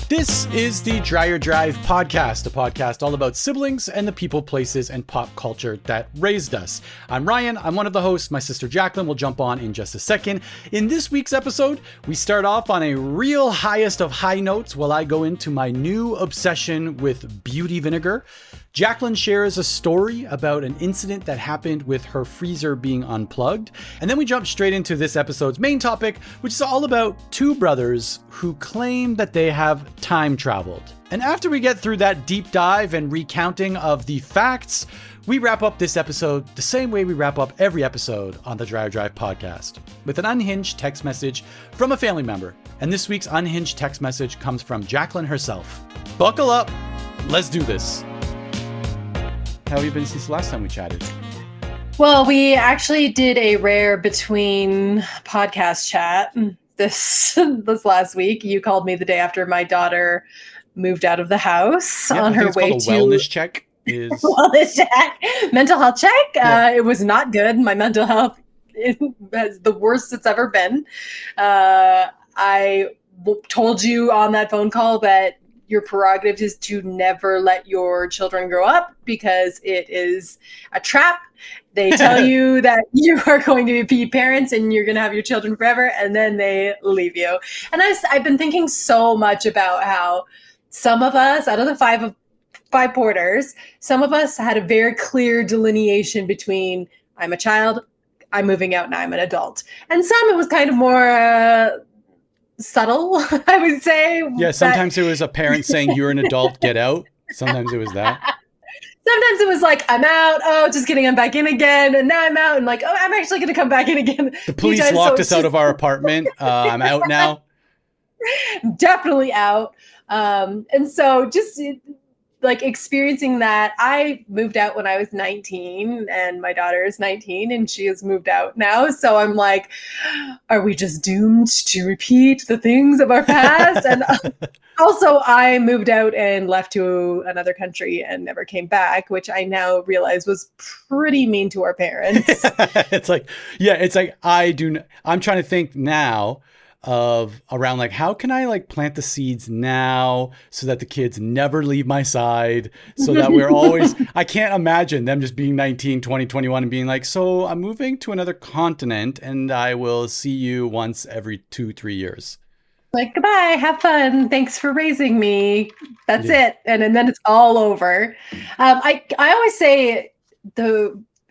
This is the Dreyer Drive podcast, a podcast all about siblings and the people, places, and pop culture that raised us. I'm Ryan. I'm one of the hosts. My sister Jacqueline will jump on in just a second. In this week's episode, we start off on a real highest of high notes while I go into my new obsession with beauty vinegar. Jacqueline shares a story about an incident that happened with her freezer being unplugged. And then we jump straight into this episode's main topic, which is all about two brothers who claim that they have time traveled. And after we get through that deep dive and recounting of the facts, we wrap up this episode the same way we wrap up every episode on the Dreyer Drive podcast, with an unhinged text message from a family member. And this week's unhinged text message comes from Jacqueline herself. Buckle up. Let's do this. How have you been since the last time we chatted? Well, we actually did a rare between podcast chat this last week. You called me the day after my daughter moved out of the house on her way to wellness check. Wellness check, mental health check. Yeah. It was not good. My mental health is the worst it's ever been. I told you on that phone call that your prerogative is to never let your children grow up because it is a trap. They tell you that you are going to be parents and you're going to have your children forever, and then they leave you. And I've been thinking so much about how some of us, out of the five porters, some of us had a very clear delineation between I'm a child, I'm moving out, and I'm an adult. And some it was kind of more subtle, I would say. Yeah, sometimes it was a parent saying you're an adult, get out. Sometimes it was that. Sometimes it was like, I'm out. Oh, just kidding, I'm back in again. And now I'm out. And like, oh, I'm actually going to come back in again. The police locked us out of our apartment. I'm out now. Definitely out. And so just like experiencing that. I moved out when I was 19 and my daughter is 19 and she has moved out now. So I'm like, are we just doomed to repeat the things of our past? And also I moved out and left to another country and never came back, which I now realize was pretty mean to our parents. It's like I'm trying to think now of around like, how can I like plant the seeds now so that the kids never leave my side, so that we're always, I can't imagine them just being 19, 20, 21 and being like, so I'm moving to another continent and I will see you once every 2-3 years. Like, goodbye, have fun. Thanks for raising me. That's it. And then it's all over. I always say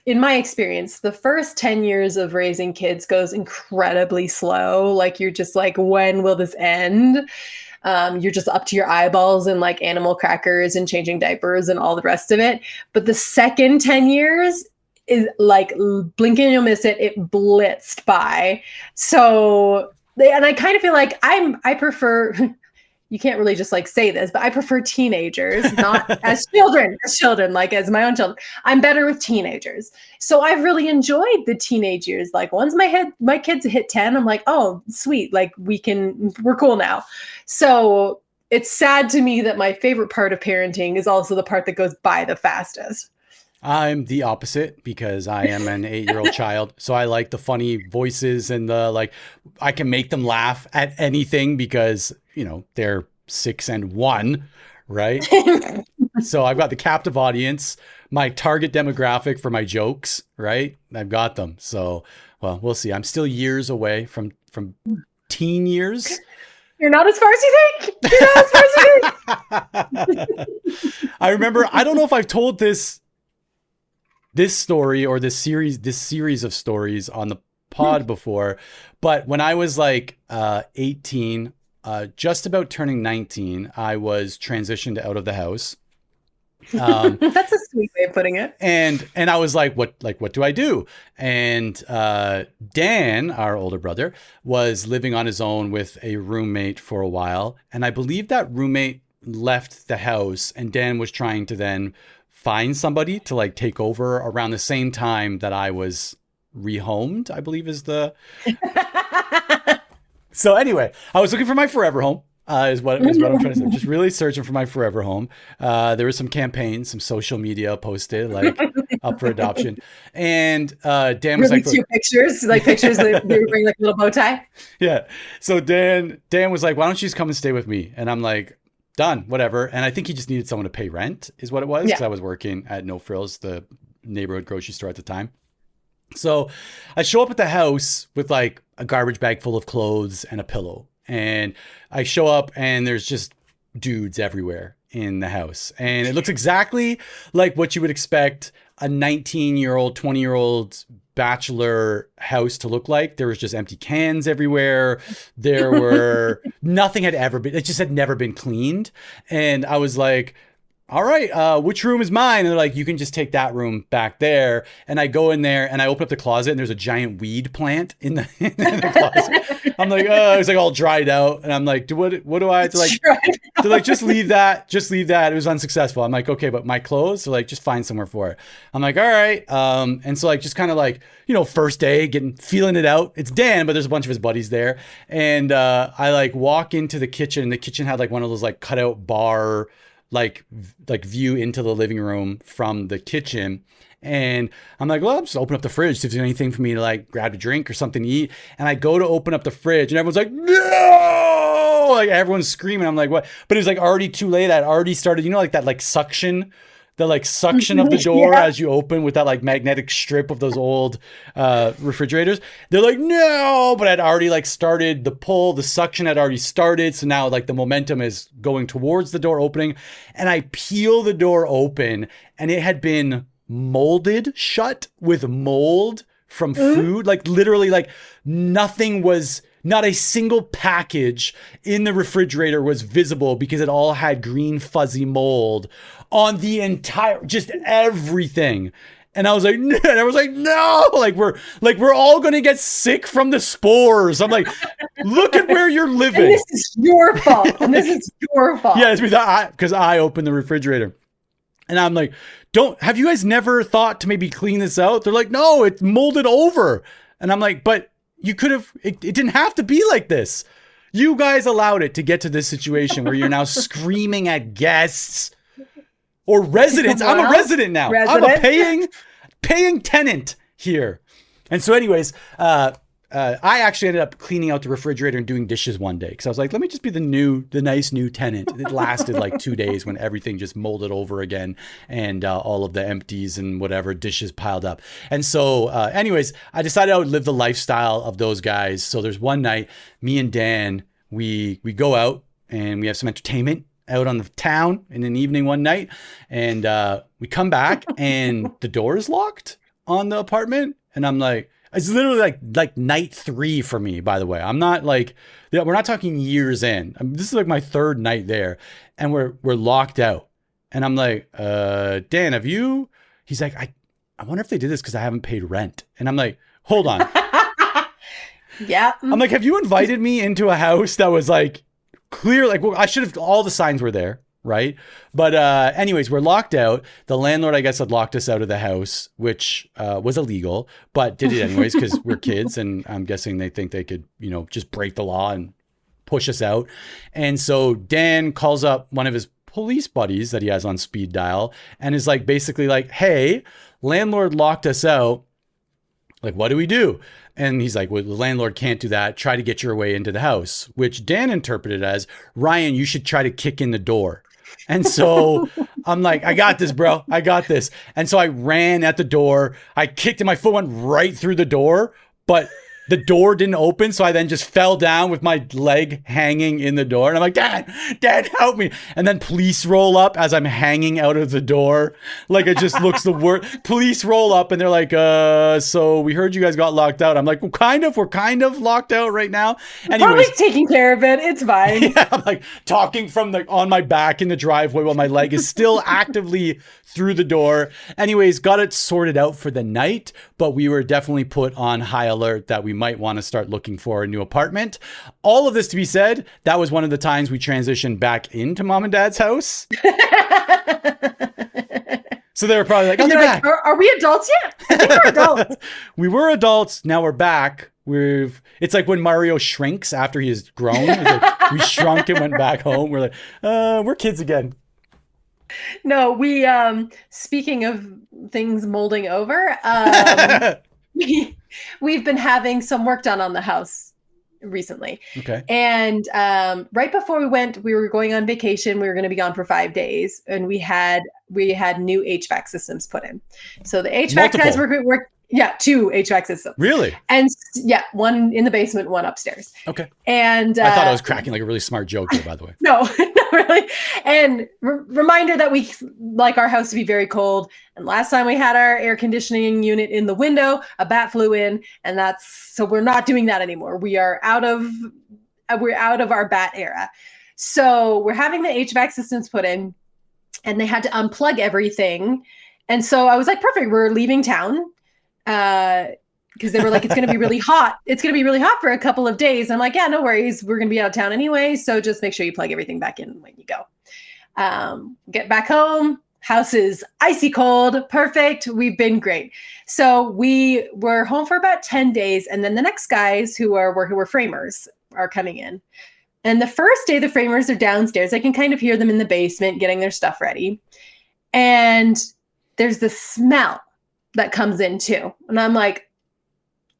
in my experience, the first 10 years of raising kids goes incredibly slow. Like, you're just like, when will this end? You're just up to your eyeballs in like animal crackers and changing diapers and all the rest of it. But the second 10 years is like, blink and you'll miss it. It blitzed by. So, and I kind of feel like I prefer, you can't really just like say this, but I prefer teenagers, not as children, like as my own children. I'm better with teenagers. So I've really enjoyed the teenage years. Like once my kids hit 10, I'm like, oh, sweet. Like we're cool now. So it's sad to me that my favorite part of parenting is also the part that goes by the fastest. I'm the opposite because I am an 8-year-old child. So I like the funny voices and the like, I can make them laugh at anything because, you know, they're 6 and 1, right? So I've got the captive audience, my target demographic for my jokes, right? I've got them. So, well, we'll see. I'm still years away from teen years. You're not as far as you think. You're not as far as you think. I remember, I don't know if I've told this story or this series of stories on the pod before, but when I was like 18, just about turning 19, I was transitioned out of the house. That's a sweet way of putting it. And I was like, what do I do? And Dan, our older brother, was living on his own with a roommate for a while. And I believe that roommate left the house and Dan was trying to then find somebody to like take over around the same time that I was rehomed, I believe is the... So anyway, I was looking for my forever home, is what I'm trying to say. I'm just really searching for my forever home. There was some campaigns, some social media posted like up for adoption. And Dan was really like... cute pictures that they were wearing like a little bow tie. Yeah. So Dan was like, why don't you just come and stay with me? And I'm like, done, whatever. And I think he just needed someone to pay rent is what it was. Because Yeah. I was working at No Frills, the neighborhood grocery store at the time. So I show up at the house with like a garbage bag full of clothes and a pillow. And I show up and there's just dudes everywhere in the house. And it looks exactly like what you would expect a 19-year-old, 20-year-old bachelor house to look like. There was just empty cans everywhere. There were nothing had ever been, it just had never been cleaned. And I was like, all right, which room is mine? And they're like, you can just take that room back there. And I go in there and I open up the closet and there's a giant weed plant in the, in the closet. I'm like, oh, it's like all dried out. And I'm like, what do I have to like, to like, just leave that. It was unsuccessful. I'm like, okay, but my clothes, so like, just find somewhere for it. I'm like, all right. And so like, just kind of like, you know, first day feeling it out. It's Dan, but there's a bunch of his buddies there. And I like walk into the kitchen. The kitchen had like one of those like cutout bar, like view into the living room from the kitchen. And I'm like, well, I'll just open up the fridge, see if there's anything for me to like grab a drink or something to eat. And I go to open up the fridge and everyone's like, no, like everyone's screaming. I'm like, what? But it was like already too late. I'd already started, you know, like that like suction of the door as you open with that like magnetic strip of those old refrigerators. They're like, no, but I'd already like started the pull, the suction had already started. So now like the momentum is going towards the door opening, and I peel the door open and it had been molded shut with mold from food. Like literally like nothing was, not a single package in the refrigerator was visible because it all had green fuzzy mold on the entire, just everything. And I was like, no, like we're all going to get sick from the spores. I'm like, look at where you're living. And this is your fault. Yeah, it's because I opened the refrigerator. And I'm like, have you guys never thought to maybe clean this out? They're like, no, it's molded over. And I'm like, but you could have, it didn't have to be like this. You guys allowed it to get to this situation where you're now screaming at guests or residents. I'm a resident now. I'm a paying tenant here. And so anyways, I actually ended up cleaning out the refrigerator and doing dishes one day. Cause I was like, let me just be the nice new tenant. It lasted like 2 days when everything just molded over again. And all of the empties and whatever dishes piled up. And so anyways, I decided I would live the lifestyle of those guys. So there's one night, me and Dan, we go out and we have some entertainment out on the town in an evening one night. And we come back and the door is locked on the apartment. And I'm like, it's literally like night 3 for me, by the way. I'm not like, we're not talking years in. This is like my 3rd night there and we're locked out. And I'm like, Dan, have you, he's like, I wonder if they did this because I haven't paid rent. And I'm like, hold on. Yeah. I'm like, have you invited me into a house that was like clear? Like, well, I should have, all the signs were there. Right. But anyways, we're locked out. The landlord, I guess, had locked us out of the house, which was illegal, but did it anyways because we're kids. And I'm guessing they think they could, you know, just break the law and push us out. And so Dan calls up one of his police buddies that he has on speed dial and is like, basically like, hey, landlord locked us out. Like, what do we do? And he's like, well, the landlord can't do that. Try to get your way into the house, which Dan interpreted as, Ryan, you should try to kick in the door. And so I'm like, I got this, bro. I got this. And so I ran at the door. I kicked and my foot went right through the door, but the door didn't open. So I then just fell down with my leg hanging in the door. And I'm like, Dad, help me. And then police roll up as I'm hanging out of the door. Like it just looks the worst. Police roll up and they're like, so we heard you guys got locked out. I'm like, well, we're kind of locked out right now. Anyways, probably taking care of it. It's fine. Yeah, I'm like talking from on my back in the driveway while my leg is still actively through the door. Anyways, got it sorted out for the night, but we were definitely put on high alert that we might want to start looking for a new apartment. All of this to be said, that was one of the times we transitioned back into mom and dad's house. So they were probably like, oh, they're back. Are we adults yet? I think we're adults. We were adults. Now we're back. It's like when Mario shrinks after he has grown. Like we shrunk and went back home. We're like, we're kids again. No, we, speaking of things molding over, we've been having some work done on the house. recently. Okay. And right before we went, we were going on vacation. We were going to be gone for 5 days, and we had new HVAC systems put in. So the HVAC guys were 2 HVAC systems. Really? And one in the basement, one upstairs. Okay. And I thought I was cracking like a really smart joke here, by the way. No, not really. And reminder that we like our house to be very cold. And last time we had our air conditioning unit in the window, a bat flew in, and so we're not doing that anymore. We're out of our bat era. So we're having the HVAC systems put in, and they had to unplug everything. And so I was like, perfect, we're leaving town. Because they were like, it's going to be really hot. It's going to be really hot for a couple of days. I'm like, yeah, no worries. We're going to be out of town anyway. So just make sure you plug everything back in when you go. Get back home. House is icy cold. Perfect. We've been great. So we were home for about 10 days. And then the next guys who were framers are coming in. And the first day, the framers are downstairs. I can kind of hear them in the basement getting their stuff ready. And there's the smell that comes in too. And I'm like,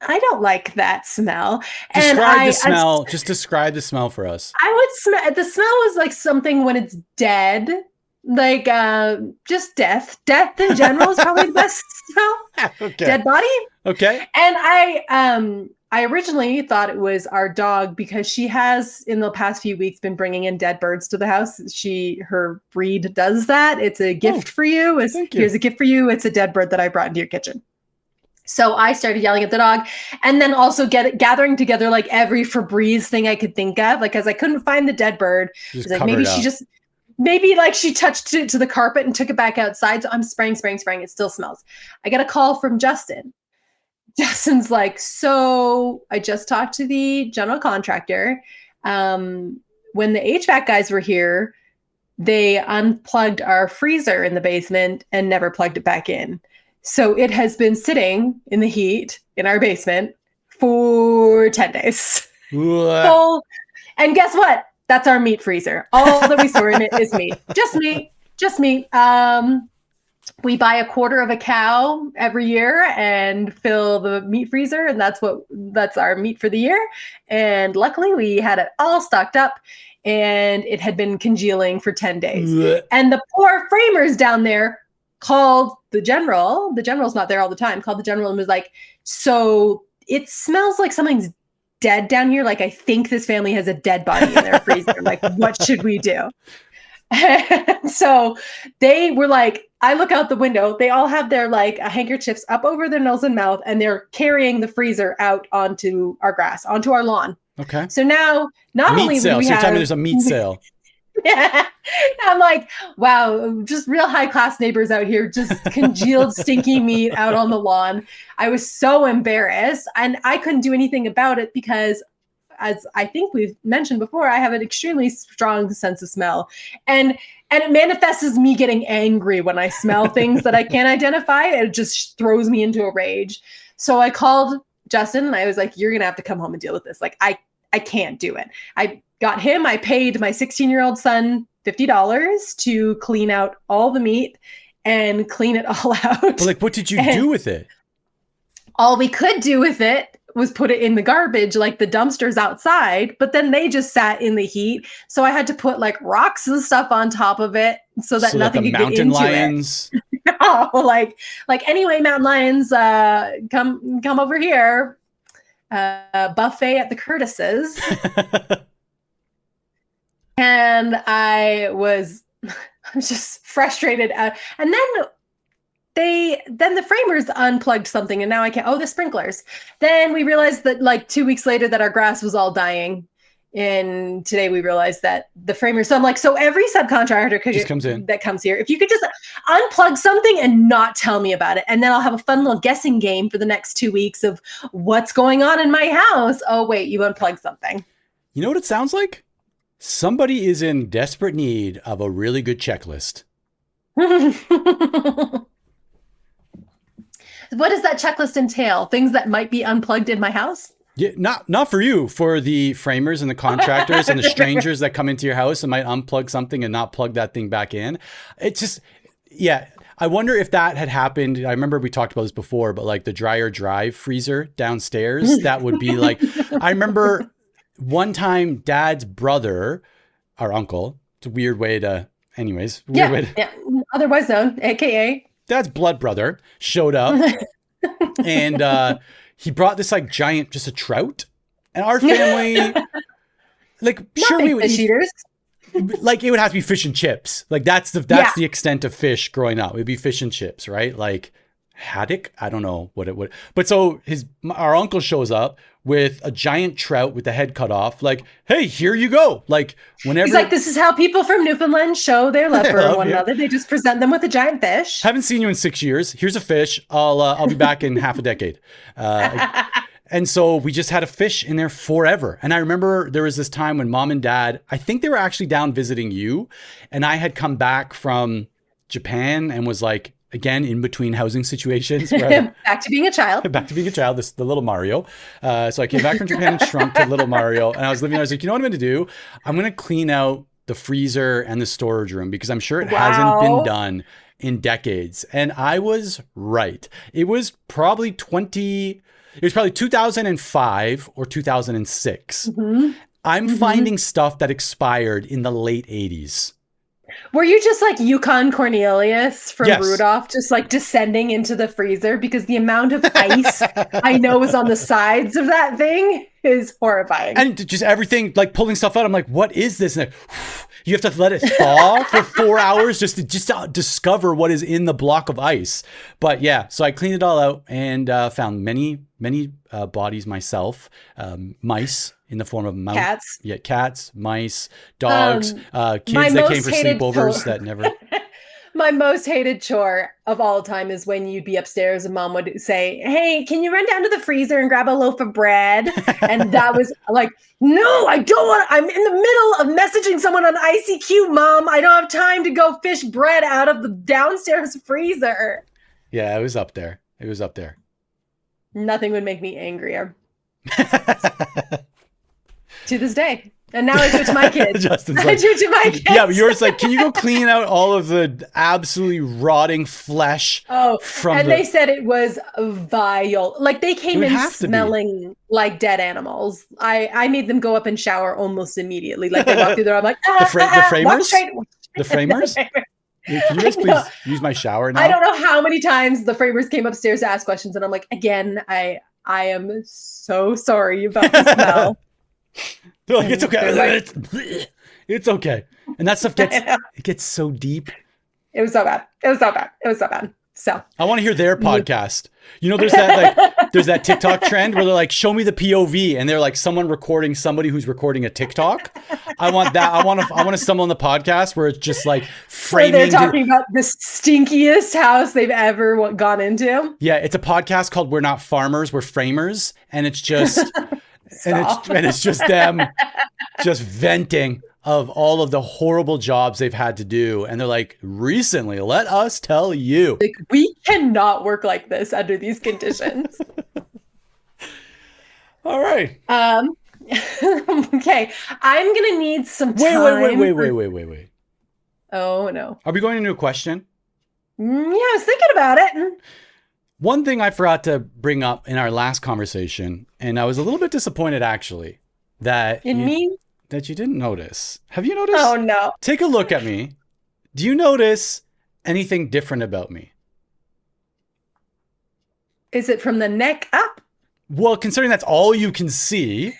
I don't like that smell. Describe the smell. Just describe the smell for us. The smell was like something when it's dead, like just death. Death in general is probably the best smell. Okay. Dead body. Okay. And I originally thought it was our dog because she has in the past few weeks been bringing in dead birds to the house. Her breed does that. It's a gift for you. Here's a gift for you. It's a dead bird that I brought into your kitchen. So I started yelling at the dog, and then also gathering together like every Febreze thing I could think of, like, because I couldn't find the dead bird. Like maybe like she touched it to the carpet and took it back outside. So I'm spraying. It still smells. I get a call from Justin. Justin's like, so I just talked to the general contractor. When the HVAC guys were here, they unplugged our freezer in the basement and never plugged it back in. So it has been sitting in the heat in our basement for 10 days. And guess what? That's our meat freezer. All that we store in it is meat. Just meat. We buy a quarter of a cow every year and fill the meat freezer. And that's our meat for the year. And luckily we had it all stocked up, and it had been congealing for 10 days. And the poor framers down there called the general's not there all the time, called the general and was like, so it smells like something's dead down here. Like, I think this family has a dead body in their freezer. Like, what should we do? And so they were like, I look out the window, they all have their like handkerchiefs up over their nose and mouth, and they're carrying the freezer out onto our grass, onto our lawn. Okay. So now not meat only sale. do we so you're have telling me there's a meat sale. Yeah. I'm like, wow, just real high class neighbors out here, just congealed, stinky meat out on the lawn. I was so embarrassed, and I couldn't do anything about it because, as I think we've mentioned before, I have an extremely strong sense of smell, and it manifests as me getting angry when I smell things that I can't identify. It just throws me into a rage. So I called Justin and I was like, you're going to have to come home and deal with this. Like, I can't do it. I paid my 16-year-old son $50 to clean out all the meat and clean it all out. But like, what did you do with it? All we could do with it was put it in the garbage, like the dumpsters outside, but then they just sat in the heat. So I had to put like rocks and stuff on top of it so that nothing could get into lions. it. No, like anyway, mountain lions, come over here. Buffet at the Curtis's. And I was just frustrated. And then the framers unplugged something, and now I can't. Oh, the sprinklers. Then we realized that like 2 weeks later that our grass was all dying. And today we realized that the framers. So I'm like, so every subcontractor that comes here, if you could just unplug something and not tell me about it, and then I'll have a fun little guessing game for the next 2 weeks of what's going on in my house. Oh wait, you unplugged something. You know what it sounds like? Somebody is in desperate need of a really good checklist. What does that checklist entail? Things that might be unplugged in my house? Yeah, not for you, for the framers and the contractors and the strangers that come into your house and might unplug something and not plug that thing back in. It's just, yeah. I wonder if that had happened. I remember we talked about this before, but like the Dreyer drive freezer downstairs, that would be like, I remember one time Dad's brother, our uncle, it's a weird way to, anyways. Weird way to, yeah. Otherwise known, AKA. Dad's blood brother showed up and he brought this like giant, just a trout. And our family, like, sure we would fish eaters. Like it would have to be fish and chips. Like that's the extent of fish growing up. It'd be fish and chips, right? Like haddock. I don't know what it would. But so our uncle shows up with a giant trout with the head cut off. Like, hey, here you go. Like whenever he's like, this is how people from Newfoundland show their love for one another. They just present them with a giant fish. Haven't seen you in 6 years. Here's a fish. I'll be back in half a decade. And so we just had a fish in there forever. And I remember there was this time when Mom and Dad, I think they were actually down visiting you. And I had come back from Japan and was like, again, in between housing situations. Back to being a child. Back to being a child, the little Mario. So I came back from Japan and shrunk to little Mario. And I was was like, you know what I'm going to do? I'm going to clean out the freezer and the storage room because I'm sure it hasn't been done in decades. And I was right. It was probably 2005 or 2006. Mm-hmm. I'm finding stuff that expired in the late 80s. Were you just like Yukon Cornelius from Rudolph, just like descending into the freezer? Because the amount of ice I know is on the sides of that thing is horrifying. And just everything, like pulling stuff out. I'm like, what is this? And you have to let it thaw for 4 hours just to discover what is in the block of ice. But yeah, so I cleaned it all out and found many bodies myself, mice in the form of mouse. Cats. Yeah, cats, mice, dogs, kids that came for sleepovers that never... My most hated chore of all time is when you'd be upstairs and Mom would say, hey, can you run down to the freezer and grab a loaf of bread? And that was like, no, I don't want, I'm in the middle of messaging someone on ICQ, Mom. I don't have time to go fish bread out of the downstairs freezer. Yeah, it was up there. Nothing would make me angrier. To this day. And now I do it to my kids. Justin's I do it to my kids. Yeah, but yours like, can you go clean out all of the absolutely rotting flesh? They said it was vile. Like they came in smelling like dead animals. I made them go up and shower almost immediately. Like they walked through there, I'm like, the framers? The framers? Can you guys please use my shower now? I don't know how many times the framers came upstairs to ask questions, and I'm like, again, I am so sorry about the smell. They're like, it's okay. It's okay. And that stuff gets so deep. It was so bad. So I want to hear their podcast. You know, there's that TikTok trend where they're like, show me the POV, and they're like someone recording somebody who's recording a TikTok. I want that. I want to stumble on the podcast where it's just like framing. Where they're talking about the stinkiest house they've ever gone into. Yeah, it's a podcast called We're Not Farmers, We're Framers, and it's just and it's just them just venting of all of the horrible jobs they've had to do. And they're like, recently, let us tell you. Like, we cannot work like this under these conditions. All right. Okay. I'm going to need some time. Wait. Oh, no. Are we going into a question? Yeah, I was thinking about it. One thing I forgot to bring up in our last conversation, and I was a little bit disappointed actually, that you didn't notice. Have you noticed? Oh, no. Take a look at me. Do you notice anything different about me? Is it from the neck up? Well, considering that's all you can see.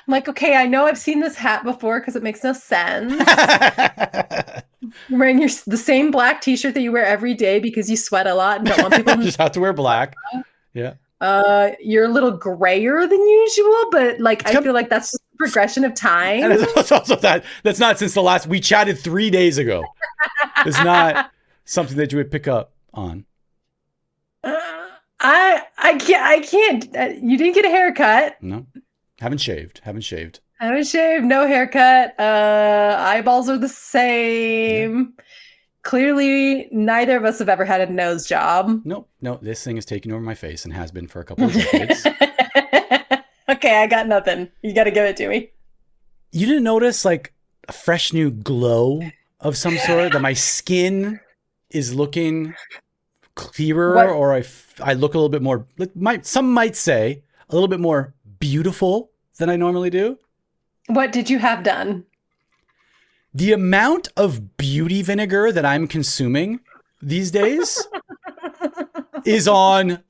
I'm like, okay, I know I've seen this hat before because it makes no sense. You're wearing the same black t-shirt that you wear every day because you sweat a lot and don't want people to just have to wear black. Yeah. You're a little grayer than usual, but like I feel like that's just a progression of time. And it's also that's not since the last we chatted 3 days ago. It's not something that you would pick up on. I can't. You didn't get a haircut. No, haven't shaved. No haircut. Eyeballs are the same. Yeah. Clearly, neither of us have ever had a nose job. No, this thing is taking over my face and has been for a couple of decades. Okay, I got nothing. You got to give it to me. You didn't notice like a fresh new glow of some sort? That my skin is looking clearer, or I look a little bit more, some might say, a little bit more beautiful than I normally do? What did you have done? The amount of beauty vinegar that I'm consuming these days is on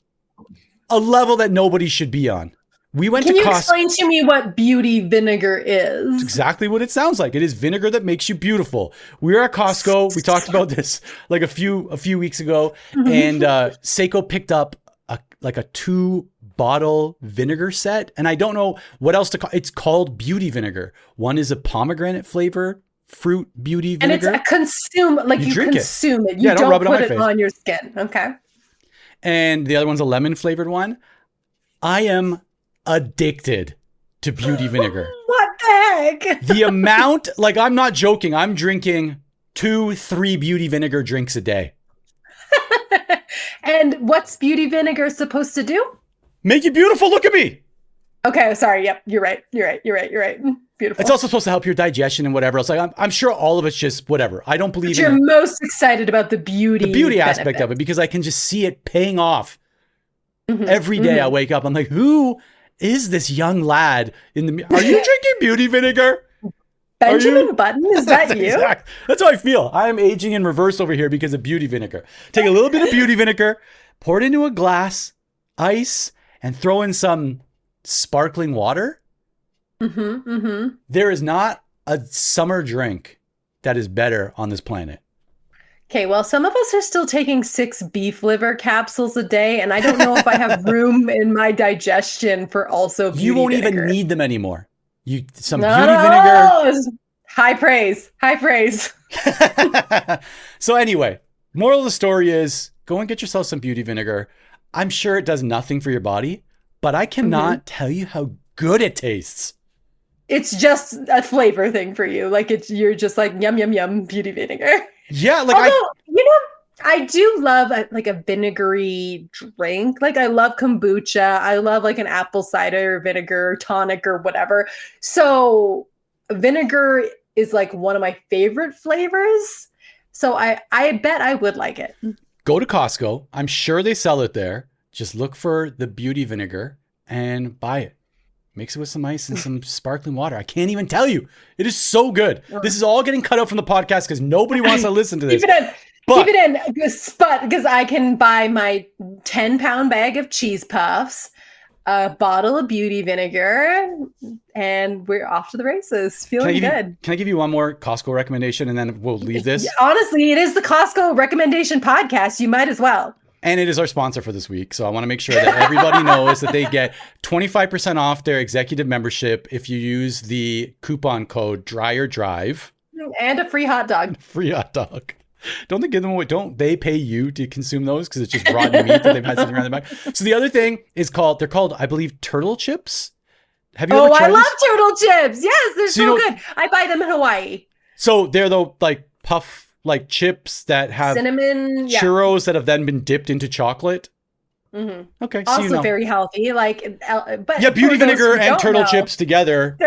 a level that nobody should be on. We went Can to you Costco. explain to me what beauty vinegar is? It's exactly what it sounds like. It is vinegar that makes you beautiful. We were at Costco. We talked about this like a few weeks ago, and Seiko picked up a 2-bottle vinegar set, and I don't know what else to call. It's called beauty vinegar. One is a pomegranate flavor fruit beauty vinegar, and it's a consume, like you consume it. You don't rub it put on my it face. on your skin. Okay. And the other one's a lemon flavored one. I am addicted to beauty vinegar. What the heck? The amount, like, I'm not joking. I'm drinking 2-3 beauty vinegar drinks a day. And what's beauty vinegar supposed to do? Make you beautiful. Look at me. Okay, sorry. Yep, you're right. Beautiful. It's also supposed to help your digestion and whatever else. Like, I'm sure all of it's just whatever. I don't believe but you're most excited about the beauty aspect of it, because I can just see it paying off every day. I wake up. I'm like, who is this young lad in the? Are you drinking beauty vinegar? Benjamin Button, is that you? That's how I feel. I am aging in reverse over here because of beauty vinegar. Take a little bit of beauty vinegar, pour it into a glass, ice, and throw in some sparkling water. There is not a summer drink that is better on this planet. Okay, well, some of us are still taking 6 beef liver capsules a day, and I don't know if I have room in my digestion for also beauty You won't vinegar. even need them anymore. Beauty vinegar. High praise. So anyway, moral of the story is go and get yourself some beauty vinegar. I'm sure it does nothing for your body, but I cannot tell you how good it tastes. It's just a flavor thing for you. Like you're just like yum yum yum beauty vinegar. Yeah, like I do love a vinegary drink. Like I love kombucha. I love like an apple cider vinegar tonic or whatever. So vinegar is like one of my favorite flavors. So I bet I would like it. Go to Costco. I'm sure they sell it there. Just look for the beauty vinegar and buy it. Mix it with some ice and some sparkling water. I can't even tell you. It is so good. This is all getting cut out from the podcast because nobody wants to listen to this. Keep it in, because I can buy my 10-pound bag of cheese puffs, a bottle of beauty vinegar, and we're off to the races. Feeling good. Can I give you one more Costco recommendation and then we'll leave this? Honestly, it is the Costco recommendation podcast. You might as well. And it is our sponsor for this week. So I want to make sure that everybody knows that they get 25% off their executive membership if you use the coupon code Dreyer Drive. And a free hot dog. Free hot dog. Don't they give them away? Don't they pay you to consume those? Because it's just rotten meat that they've had sitting around their back. So the other thing is they're called, I believe, turtle chips. Have you ever tried I love turtle chips. Yes, they're so good. I buy them in Hawaii. So they're the puff chips that have cinnamon churros that have then been dipped into chocolate. Okay. Also very healthy. But beauty vinegar and turtle chips together.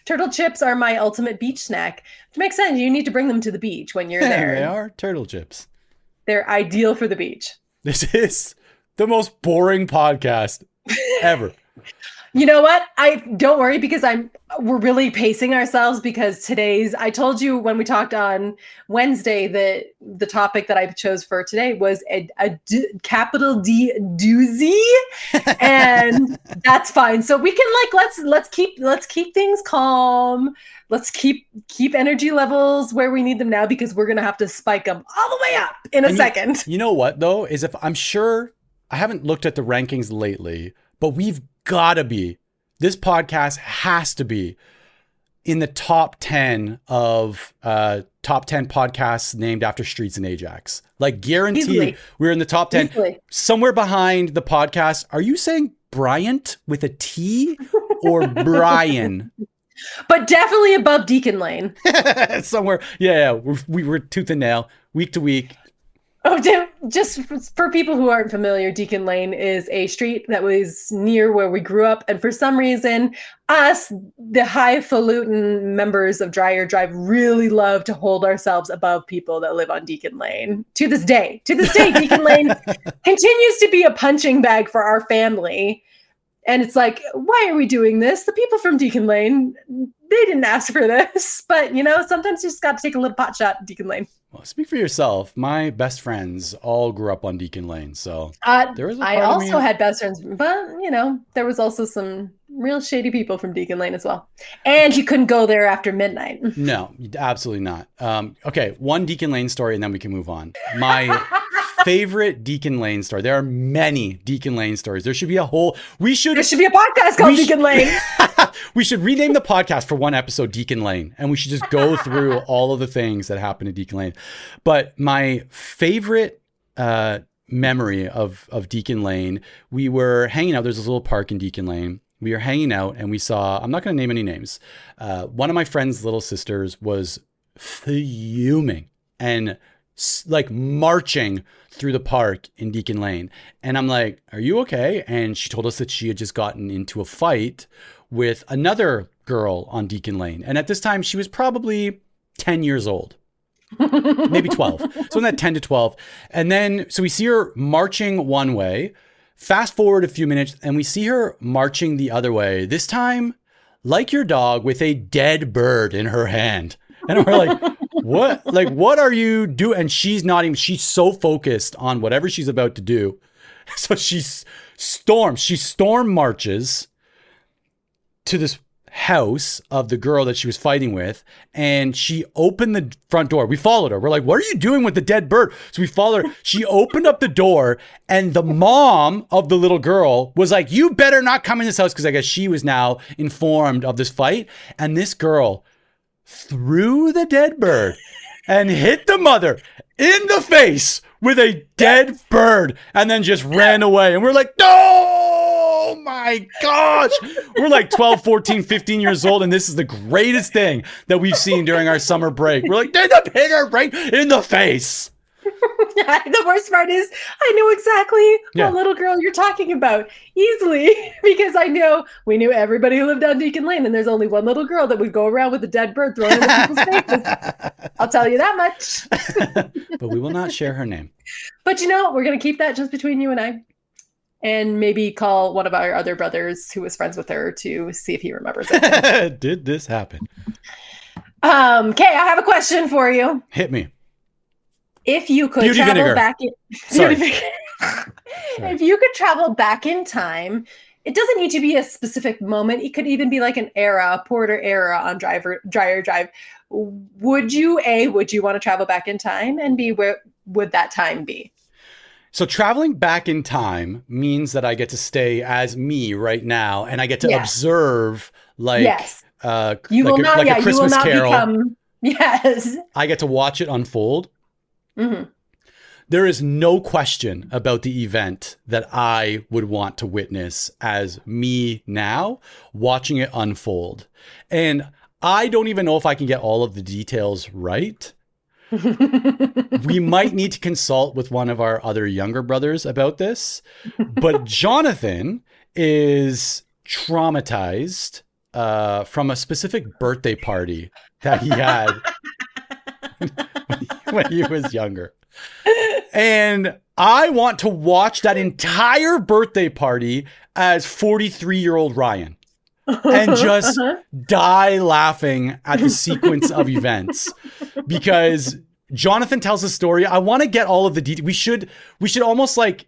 Turtle chips are my ultimate beach snack. Which makes sense. You need to bring them to the beach when you're there. They are turtle chips. They're ideal for the beach. This is the most boring podcast ever. You know what? Don't worry because we're really pacing ourselves because I told you when we talked on Wednesday that the topic that I chose for today was a capital D doozy, and that's fine. So we can let's keep things calm. Let's keep energy levels where we need them now because we're gonna have to spike them all the way up in a second. You know what though is if I'm sure I haven't looked at the rankings lately, but we've gotta be. This podcast has to be in the top 10 of top 10 podcasts named after streets in Ajax. Like guaranteed, Easily. We're in the top 10. Easily. Somewhere Somewhere behind the podcast. Are you saying Bryant with a T or Brian? But definitely above Deacon Lane. Somewhere. Yeah. We were tooth and nail, week to week. Oh, just for people who aren't familiar, Deacon Lane is a street that was near where we grew up. And for some reason, us, the highfalutin members of Dreyer Drive, really love to hold ourselves above people that live on Deacon Lane. To this day, Deacon Lane continues to be a punching bag for our family. And it's like, why are we doing this? The people from Deacon Lane, they didn't ask for this. But, sometimes you just got to take a little pot shot at Deacon Lane. Well, speak for yourself. My best friends all grew up on Deacon Lane. So there was I also had best friends, but, there was also some real shady people from Deacon Lane as well. And you couldn't go there after midnight. No, absolutely not. Okay, one Deacon Lane story and then we can move on. My favorite Deacon Lane story. There are many Deacon Lane stories. There should be a there should be a podcast called Deacon Lane. We should rename the podcast for one episode Deacon Lane, and we should just go through all of the things that happened at Deacon Lane. But my favorite memory of Deacon Lane, we were hanging out. There's this little park in Deacon Lane. We were hanging out and we saw, I'm not going to name any names. One of my friend's little sisters was fuming and like marching through the park in Deacon Lane. And I'm like, are you okay? And she told us that she had just gotten into a fight with another girl on Deacon Lane. And at this time, she was probably 10 years old, maybe 12. So in that 10 to 12. And then, so we see her marching one way, fast forward a few minutes, and we see her marching the other way. This time, like your dog, with a dead bird in her hand. And we're like, what? Like, what are you doing? And she's so focused on whatever she's about to do. So she storm marches to this house of the girl that she was fighting with, and she opened the front door. We followed her. We're like, what are you doing with the dead bird? So we followed her. She opened up the door, and the mom of the little girl was like, you better not come in this house, because I guess she was now informed of this fight. And this girl threw the dead bird and hit the mother in the face with a dead bird, and then just ran away. And we're like, no, my gosh. We're like 12, 14, 15 years old, and this is the greatest thing that we've seen during our summer break. We're like, did the hit her right in the face. The worst part is I know exactly what little girl you're talking about easily, because we knew everybody who lived on Deacon Lane, and there's only one little girl that would go around with a dead bird thrown in people's faces. I'll tell you that much. But we will not share her name. But we're going to keep that just between you and I, and maybe call one of our other brothers who was friends with her to see if he remembers it. Did this happen? Okay, I have a question for you. Hit me. If you could Beauty travel vinegar. back in, if you could travel back in time, it doesn't need to be a specific moment. It could even be like an era, a Porter era on Dreyer Drive. Would you want to travel back in time? And B, where would that time be? So traveling back in time means that I get to stay as me right now, and I get to observe like a Christmas Carol. Yes. I get to watch it unfold. Mm-hmm. There is no question about the event that I would want to witness as me now, watching it unfold. And I don't even know if I can get all of the details right. We might need to consult with one of our other younger brothers about this. But Jonathan is traumatized from a specific birthday party that he had when he was younger. And I want to watch that entire birthday party as 43-year-old Ryan and just die laughing at the sequence of events, because Jonathan tells a story. I want to get all of the details. We should almost like,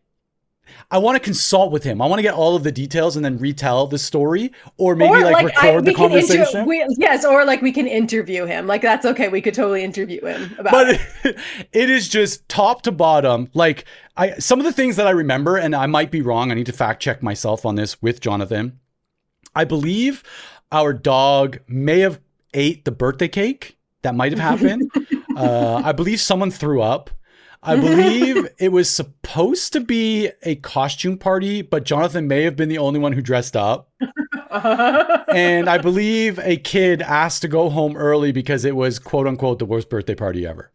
I want to consult with him. I want to get all of the details and then retell the story, or maybe record the conversation. Or like we can interview him. Like, that's okay. We could totally interview him about it. But it is just top to bottom. Like, some of the things that I remember, and I might be wrong. I need to fact check myself on this with Jonathan. I believe our dog may have ate the birthday cake. That might have happened. I believe someone threw up. I believe it was supposed to be a costume party, but Jonathan may have been the only one who dressed up. And I believe a kid asked to go home early because it was, quote unquote, the worst birthday party ever.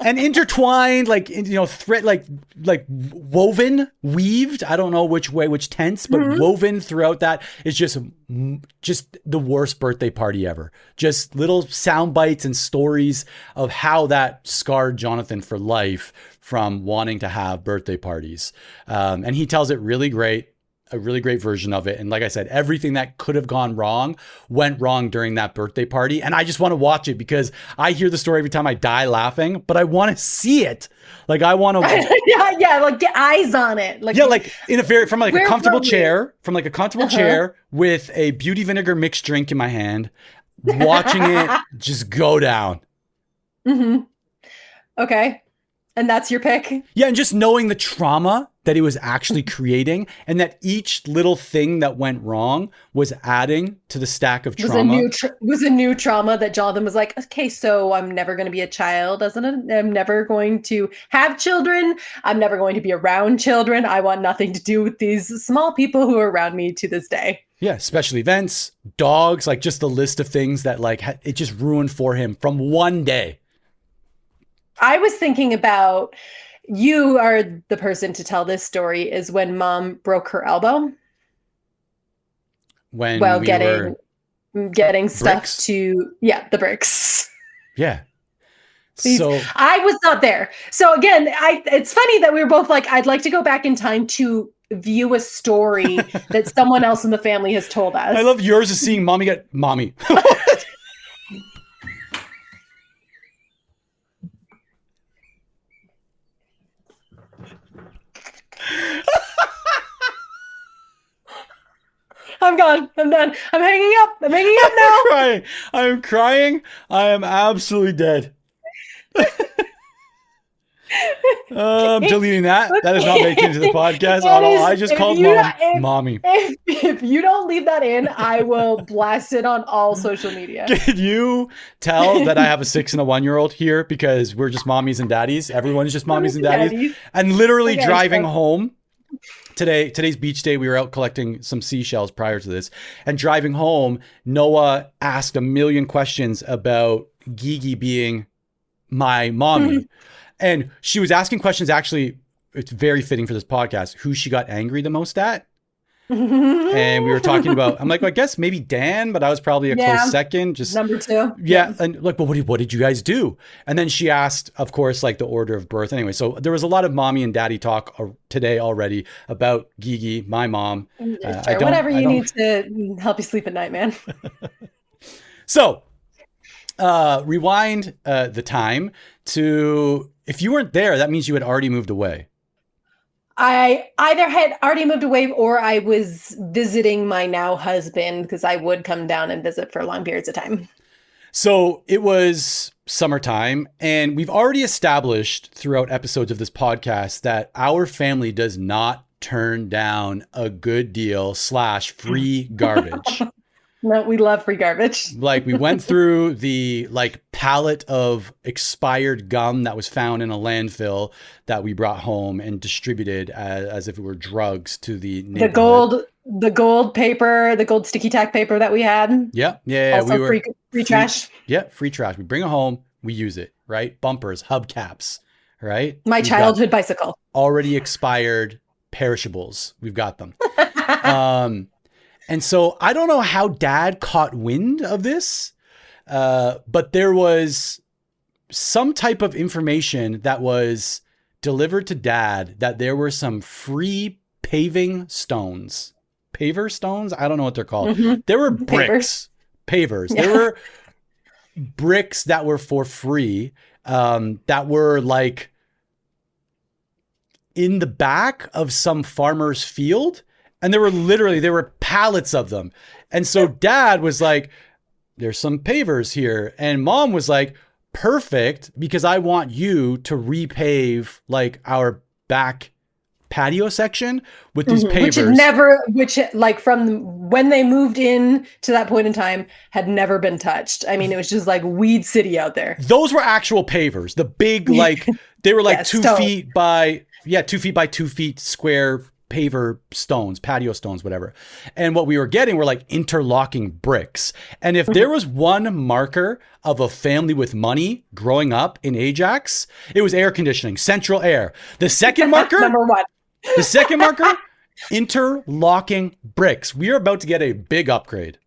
and intertwined, like, thread, like woven, weaved. I don't know which tense, but woven throughout that is just the worst birthday party ever. Just little sound bites and stories of how that scarred Jonathan for life from wanting to have birthday parties. And he tells it really great. A really great version of it. And like I said, everything that could have gone wrong went wrong during that birthday party. And I just want to watch it because I hear the story every time I die laughing, but I want to see it. Like I want to, yeah, like get eyes on it. Like, yeah, like from like a comfortable chair, chair with a beauty vinegar mixed drink in my hand, watching it just go down. Okay. And that's your pick? Yeah, and just knowing the trauma that he was actually creating, and that each little thing that went wrong was adding to the stack of trauma. Was a new trauma that Jonathan was like, okay, so I'm never going to be a child, I'm never going to have children. I'm never going to be around children. I want nothing to do with these small people who are around me to this day. Yeah, special events, dogs, like just a list of things that like it just ruined for him from one day. I was thinking about, you are the person to tell this story, is when Mom broke her elbow. When getting stuff to, the bricks. Yeah. So I was not there. So again, it's funny that we were both like, I'd like to go back in time to view a story that someone else in the family has told us. I love yours is seeing mommy get mommy. I'm gone. I'm done. I'm hanging up. I'm hanging up now. I'm crying. I am absolutely dead. I'm deleting that. That is not making it into the podcast. I just called Mom mommy. If you don't leave that in, I will blast it on all social media. Can you tell that I have a 6 and a 1-year-old here because we're just mommies and daddies? Everyone's just mommies and daddies. And literally driving home. Today's beach day, we were out collecting some seashells prior to this, and driving home, Noah asked a million questions about Gigi being my mommy. And she was asking questions, actually, it's very fitting for this podcast, who she got angry the most at. And we were talking about, I'm like, well, I guess maybe Dan, but I was probably a close second. Just number 2. Yeah. And like, well, what did you guys do? And then she asked, of course, like the order of birth. Anyway, so there was a lot of mommy and daddy talk today already about Gigi, my mom. Sure, whatever you need to help you sleep at night, man. So rewind the time to, if you weren't there, that means you had already moved away. I either had already moved away or I was visiting my now husband, because I would come down and visit for long periods of time. So it was summertime, and we've already established throughout episodes of this podcast that our family does not turn down a good deal / free garbage. No, we love free garbage. Like we went through the pallet of expired gum that was found in a landfill that we brought home and distributed as if it were drugs to the neighborhood. The gold paper, the gold sticky tack paper that we had. Yeah. Also free trash. Free trash. We bring it home, we use it, right? Bumpers, hubcaps, right? My childhood bicycle. Already expired perishables. We've got them. And so I don't know how Dad caught wind of this, but there was some type of information that was delivered to Dad that there were some free paving stones. Paver stones? I don't know what they're called. There were bricks. Pavers. Yeah. There were bricks that were for free, that were like in the back of some farmer's field. And there were pallets of them. And so Dad was like, there's some pavers here. And Mom was like, perfect, because I want you to repave like our back patio section with these pavers. Which from when they moved in to that point in time had never been touched. I mean, it was just like weed city out there. Those were actual pavers. The big, they were 2 feet by 2 feet by 2 feet square paver stones, patio stones, whatever. And what we were getting were like interlocking bricks. And if there was one marker of a family with money growing up in Ajax, it was air conditioning, central air. The second marker, Number one. the second marker, interlocking bricks. We are about to get a big upgrade.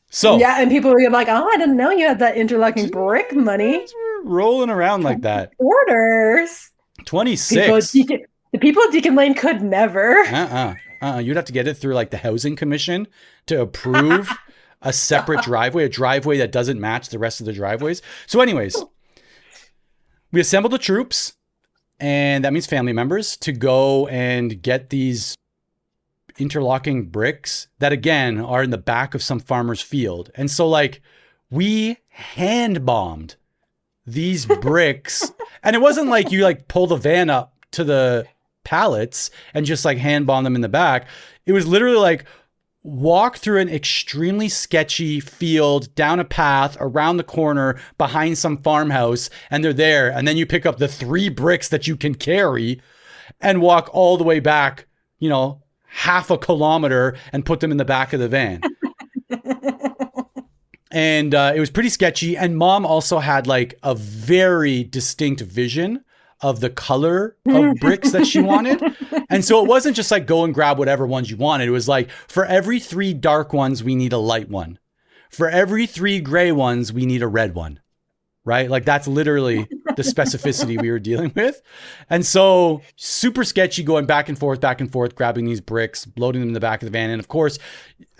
So yeah, and people were like, "Oh, I didn't know you had that interlocking brick money." we're rolling around like that. Orders. 26. The people at Deacon Lane could never. You'd have to get it through like the housing commission to approve a separate driveway, a driveway that doesn't match the rest of the driveways. So anyways, we assembled the troops, and that means family members, to go and get these interlocking bricks that again are in the back of some farmer's field. And so like we hand bombed these bricks, and it wasn't like you like pull the van up to the pallets and just like hand bomb them in the back. It was literally like walk through an extremely sketchy field, down a path, around the corner, behind some farmhouse, and they're there. And then you pick up the 3 bricks that you can carry and walk all the way back, you know, half a kilometer, and put them in the back of the van. And it was pretty sketchy. And mom also had like a very distinct vision of the color of bricks that she wanted. And so it wasn't just like go and grab whatever ones you wanted. It was like, for every 3 dark ones, we need a light one. For every 3 gray ones, we need a red one. Right? Like that's literally the specificity we were dealing with. And so super sketchy, going back and forth, grabbing these bricks, loading them in the back of the van. And of course,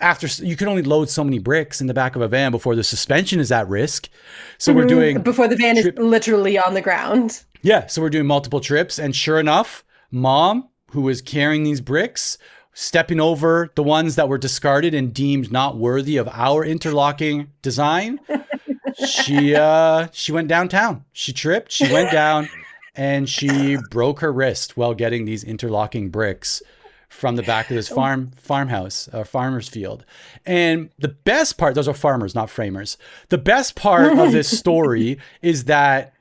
after you can only load so many bricks in the back of a van before the suspension is at risk. So we're doing before the van is literally on the ground. Yeah. So we're doing multiple trips. And sure enough, mom, who was carrying these bricks, stepping over the ones that were discarded and deemed not worthy of our interlocking design, she went downtown. She tripped, she went down, and she broke her wrist while getting these interlocking bricks from the back of this farmhouse, farmer's field. And the best part, those are farmers, not framers. The best part of this story is that,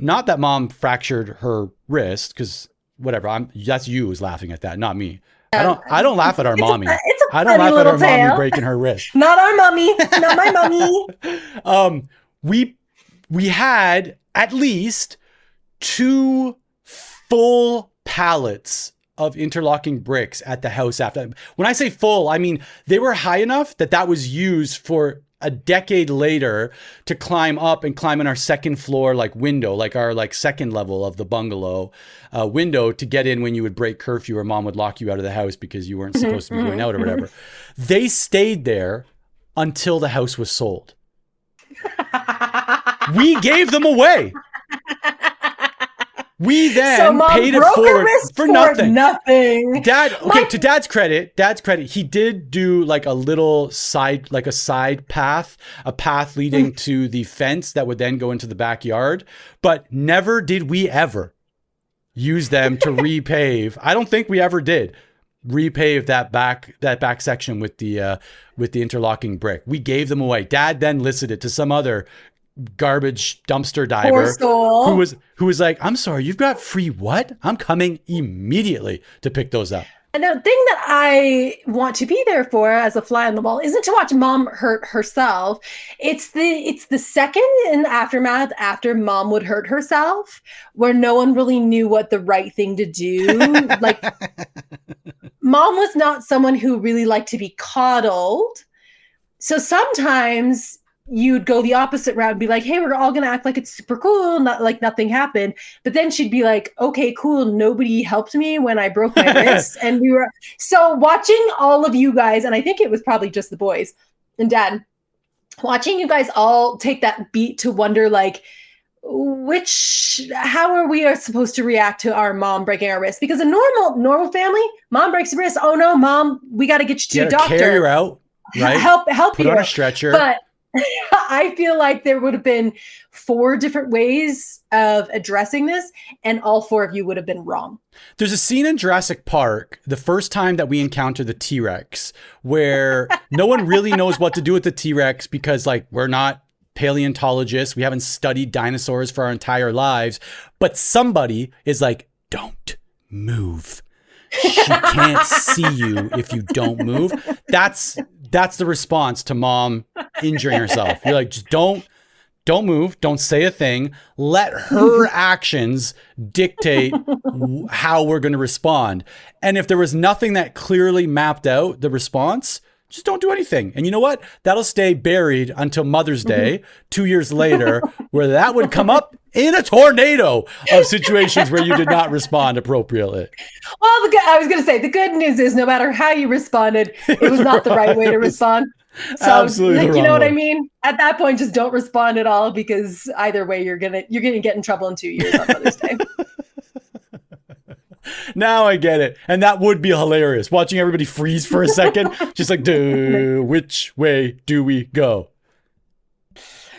not that mom fractured her wrist, because whatever, that's you who's laughing at that, not me. I don't laugh at our mommy. I don't laugh at our mommy breaking her wrist. Not our mommy. Not my mommy. We had at least 2 full pallets of interlocking bricks at the house after. When I say full, I mean they were high enough that was used for a decade later to climb up and climb in our second floor like window, like our like second level of the bungalow window, to get in when you would break curfew or mom would lock you out of the house because you weren't supposed to be going out or whatever. They stayed there until the house was sold. We gave them away. We then paid it forward for nothing. Dad, okay, to Dad's credit, he did do like a little side, like a side path, a path leading to the fence that would then go into the backyard. But never did we ever use them to repave. I don't think we ever did repave that back section with the interlocking brick. We gave them away. Dad then listed it to some other garbage dumpster diver who was like, I'm sorry, you've got free what? I'm coming immediately to pick those up. And the thing that I want to be there for as a fly on the wall isn't to watch mom hurt herself. It's the second in the aftermath after mom would hurt herself where no one really knew what the right thing to do. Like mom was not someone who really liked to be coddled. So sometimes you'd go the opposite route and be like, hey, we're all going to act like it's super cool, not like nothing happened. But then she'd be like, okay, cool. Nobody helped me when I broke my wrist. And we were, so watching all of you guys, and I think it was probably just the boys and Dad, watching you guys all take that beat to wonder like, how are we supposed to react to our mom breaking our wrist? Because a normal family, mom breaks the wrist. Oh no, mom, we got to get you to a doctor. Carry her out, right? Help Put you on a stretcher. But I feel like there would have been 4 different ways of addressing this, and all 4 of you would have been wrong. There's a scene in Jurassic Park, the first time that we encounter the T-Rex, where no one really knows what to do with the T-Rex because, like, we're not paleontologists. We haven't studied dinosaurs for our entire lives. But somebody is like, don't move. She can't see you if you don't move. That's the response to mom injuring herself. You're like, just don't move. Don't say a thing. Let her actions dictate how we're going to respond. And if there was nothing that clearly mapped out the response, just don't do anything. And you know what? That'll stay buried until Mother's Day, 2 years later, where that would come up in a tornado of situations where you did not respond appropriately. Well, I was going to say, the good news is no matter how you responded, it was not the right way to respond. So, absolutely, you know what I mean? At that point, just don't respond at all, because either way, you're gonna get in trouble in 2 years on Mother's Day. Now I get it. And that would be hilarious. Watching everybody freeze for a second. Just like, which way do we go?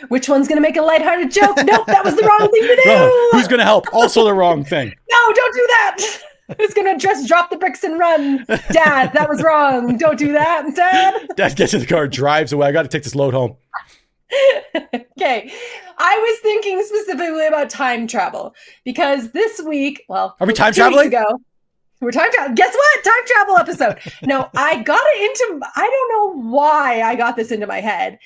Which one's going to make a lighthearted joke? Nope, that was the wrong thing to do. Oh, who's going to help? Also the wrong thing. No, don't do that. Who's going to just drop the bricks and run? Dad, that was wrong. Don't do that, Dad. Dad gets in the car, drives away. I got to take this load home. Okay. I was thinking specifically about time travel, because this week, well, are we time traveling? We're time travel. Guess what? Time travel episode. No, I got it into, I don't know why I got this into my head.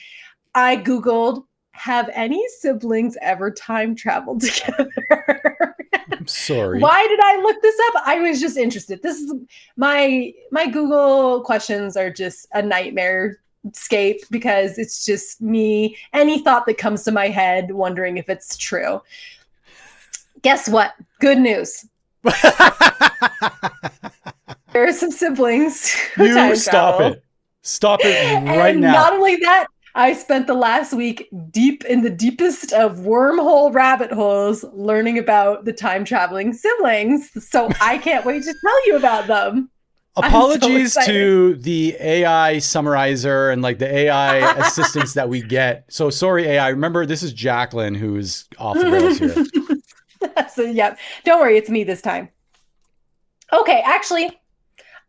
I Googled, have any siblings ever time traveled together? I'm sorry. Why did I look this up? I was just interested. This is my Google questions are just a nightmare scape, because it's just me, any thought that comes to my head, wondering if it's true. Guess what? Good news. There are some siblings who You stop travel. it. Stop it right And now. not only that, I spent the last week deep in the deepest of wormhole rabbit holes learning about the time traveling siblings. So I can't wait to tell you about them. Apologies to the AI summarizer and like the AI assistants that we get. So sorry, AI. Remember, this is Jacqueline who's off the rails here. So yeah, don't worry, it's me this time. Okay, actually,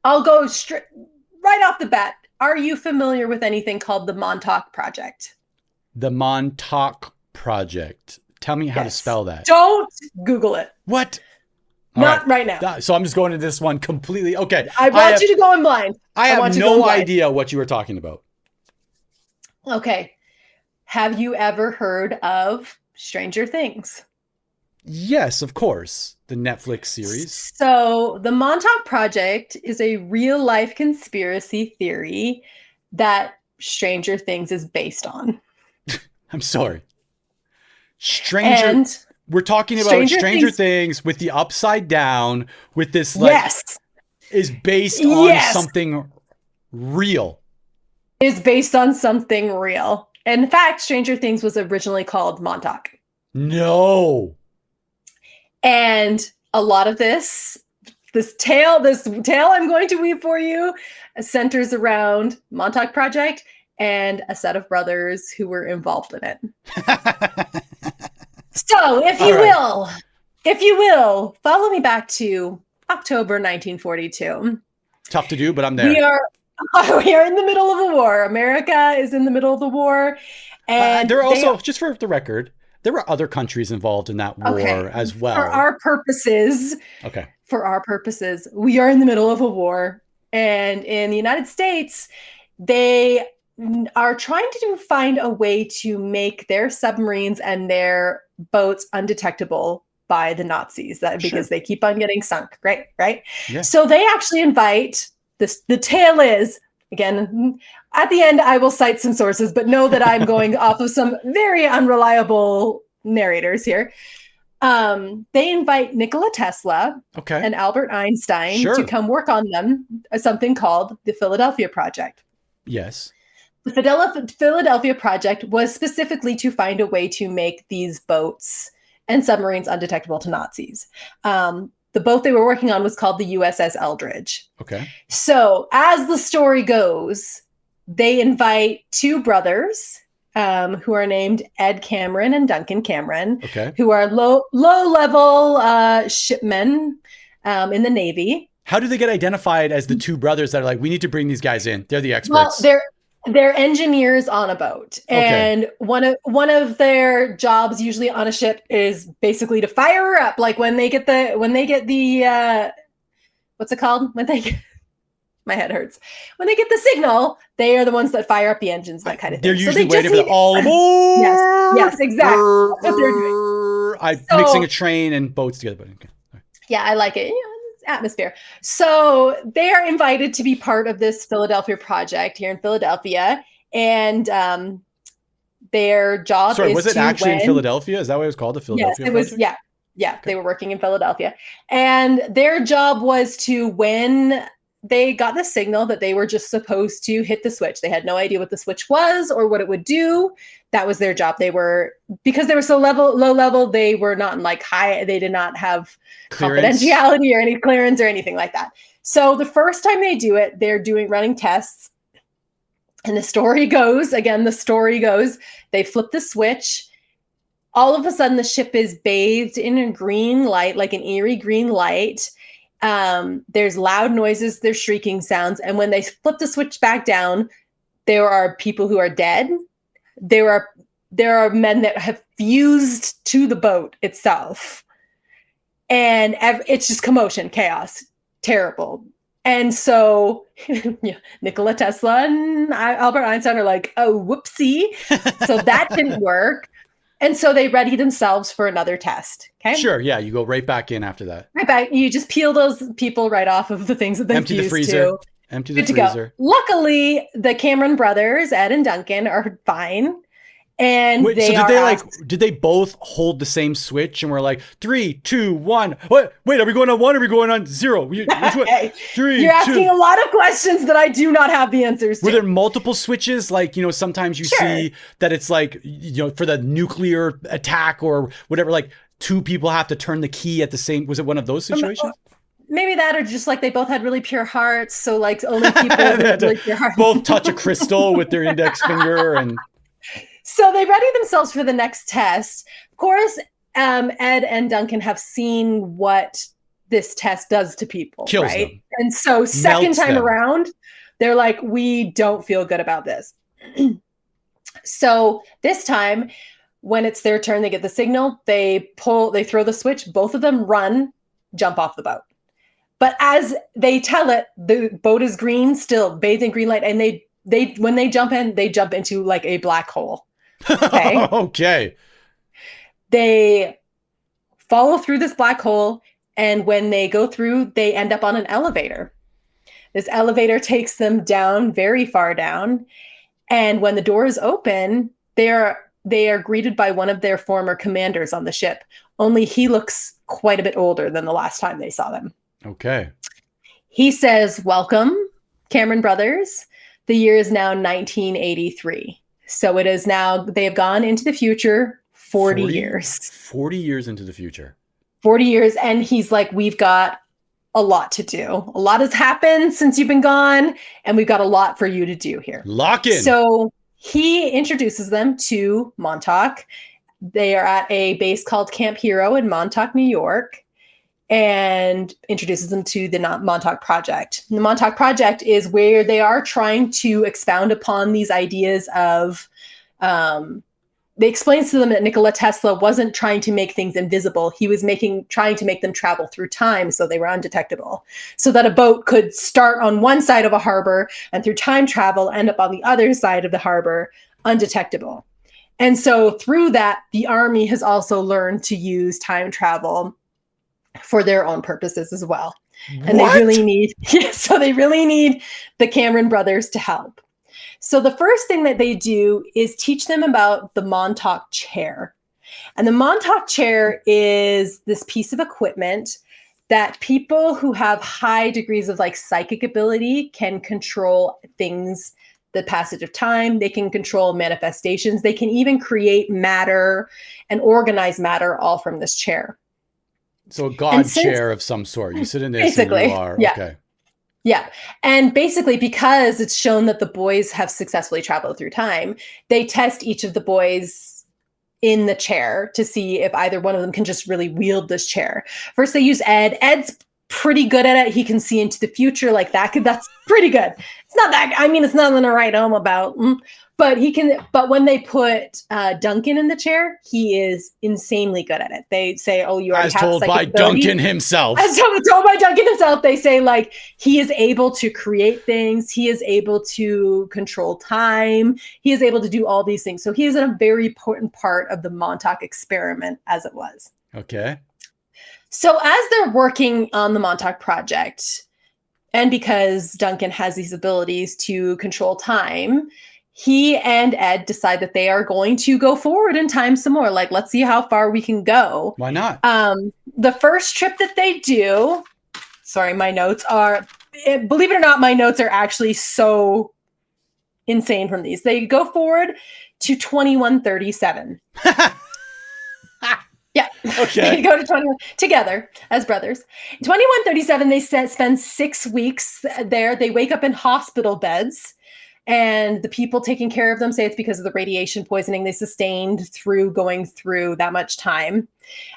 I'll go right off the bat. Are you familiar with anything called the Montauk Project? The Montauk Project. Tell me how to spell that. Don't Google it. What? Not right now. So I'm just going to this one completely. Okay. I want you to go in blind. I have no idea what you were talking about. Okay. Have you ever heard of Stranger Things? Yes, of course. The Netflix series. So the Montauk Project is a real life conspiracy theory that Stranger Things is based on. I'm sorry. We're talking about Stranger Things with the upside down, with this is based on something real. Is based on something real. In fact, Stranger Things was originally called Montauk. No. And a lot of this tale I'm going to weave for you centers around Montauk Project and a set of brothers who were involved in it. So, if you will, follow me back to October 1942. Tough to do, but I'm there. We are in the middle of a war. America is in the middle of the war. And there are also, just for the record, there were other countries involved in that war as well. For our purposes, we are in the middle of a war. And in the United States, they are trying to find a way to make their submarines and their boats undetectable by the Nazis, because they keep on getting sunk. Right? Yeah. So they actually invite this. The tale is, again, at the end, I will cite some sources, but know that I'm going off of some very unreliable narrators here. They invite Nikola Tesla and Albert Einstein to come work on something called the Philadelphia Project. Yes. The Philadelphia Project was specifically to find a way to make these boats and submarines undetectable to Nazis. The boat they were working on was called the USS Eldridge. Okay. So as the story goes, they invite two brothers who are named Ed Cameron and Duncan Cameron, who are low-level shipmen in the Navy. How do they get identified as the two brothers that are like, we need to bring these guys in? They're the experts. Well, they're engineers on a boat, and one of their jobs usually on a ship is basically to fire her up. Like when they get the what's it called? When they my head hurts. When they get the signal, they are the ones that fire up the engines, that kind of thing. They're usually waiting for the all aboard. Yes, exactly. That's what they're doing. I'm mixing a train and boats together. But okay. Yeah, I like it. It's atmosphere. So they are invited to be part of this Philadelphia project here in Philadelphia. And their job is was it actually in Philadelphia? Is that what it was called, the Philadelphia project? Project? Yeah, okay. They were working in Philadelphia. And their job was to, when they got the signal that they were just supposed to hit the switch. They had no idea what the switch was or what it would do. That was their job. Because they were so low level, they were not in like high, they did not have clearance, confidentiality or any clearance or anything like that. So the first time they do it, they're running tests. And the story goes, they flip the switch. All of a sudden, the ship is bathed in a green light, like an eerie green light. There's loud noises, there's shrieking sounds. And when they flip the switch back down, there are people who are dead. There are men that have fused to the boat itself. And it's just commotion, chaos, terrible. And so Nikola Tesla and Albert Einstein are like, oh, whoopsie. So that didn't work. And so they ready themselves for another test. Okay. Sure. Yeah. You go right back in after that. Right back. You just peel those people right off of the things that they empty the freezer. Empty the freezer. Luckily, the Cameron brothers, Ed and Duncan, are fine. And wait, did they both hold the same switch and we're like 3, 2, 1? Wait, are we going on 1 or are we going on 0? Which one? Hey, 3, you're asking a lot of questions that I do not have the answers to. Were there multiple switches? Like, sometimes you see that it's like, for the nuclear attack or whatever, like 2 people have to turn the key at the same. Was it one of those situations? Maybe that, or just like they both had really pure hearts. So like only people with really pure hearts. Both touch a crystal with their index finger and. So they ready themselves for the next test. Of course, Ed and Duncan have seen what this test does to people, Kills right? them. And so second time around, they're like, we don't feel good about this. So this time, when it's their turn, they get the signal, they throw the switch, both of them run, jump off the boat. But as they tell it, the boat is green, still bathed in green light, and when they jump in, they jump into like a black hole. Okay. Okay. They follow through this black hole, and when they go through, they end up on an elevator. This elevator takes them down, very far down. And when the doors open, they are greeted by one of their former commanders on the ship. Only he looks quite a bit older than the last time they saw them. Okay. He says, "Welcome, Cameron brothers. The year is now 1983. So it is now, they have gone into the future 40 years. 40 years into the future. 40 years. And he's like, we've got a lot to do. A lot has happened since you've been gone, and we've got a lot for you to do here. Lock in. So he introduces them to Montauk. They are at a base called Camp Hero in Montauk, New York, and introduces them to the Montauk Project. And the Montauk Project is where they are trying to expound upon these ideas of, they explains to them that Nikola Tesla wasn't trying to make things invisible. He was trying to make them travel through time so they were undetectable. So that a boat could start on one side of a harbor and through time travel end up on the other side of the harbor undetectable. And so through that, the Army has also learned to use time travel for their own purposes as well. And they really need the Cameron brothers to help. So the first thing that they do is teach them about the Montauk chair. And the Montauk chair is this piece of equipment that people who have high degrees of like psychic ability can control things, the passage of time. They can control manifestations. They can even create matter and organize matter all from this chair. So a god chair of some sort. You sit in this and you are, okay. Yeah. And basically, because it's shown that the boys have successfully traveled through time, they test each of the boys in the chair to see if either one of them can just really wield this chair. First, they use Ed. Ed's pretty good at it. He can see into the future like that. That's pretty good. It's not that, I mean, it's nothing to write home about, but he can, but when they put Duncan in the chair, he is insanely good at it. They say, oh, you already As have told by Duncan himself. As told by Duncan himself, they say like, he is able to create things. He is able to control time. He is able to do all these things. So he is a very important part of the Montauk experiment as it was. Okay. So as they're working on the Montauk project, and because Duncan has these abilities to control time, he and Ed decide that they are going to go forward in time some more. Like, let's see how far we can go. Why not? The first trip that they do, sorry, my notes are, believe it or not, my notes are actually so insane from these. They go forward to 2137. Yeah. Okay. They go to 21 together as brothers. 2137, they spend 6 weeks there. They wake up in hospital beds, and the people taking care of them say it's because of the radiation poisoning they sustained through going through that much time.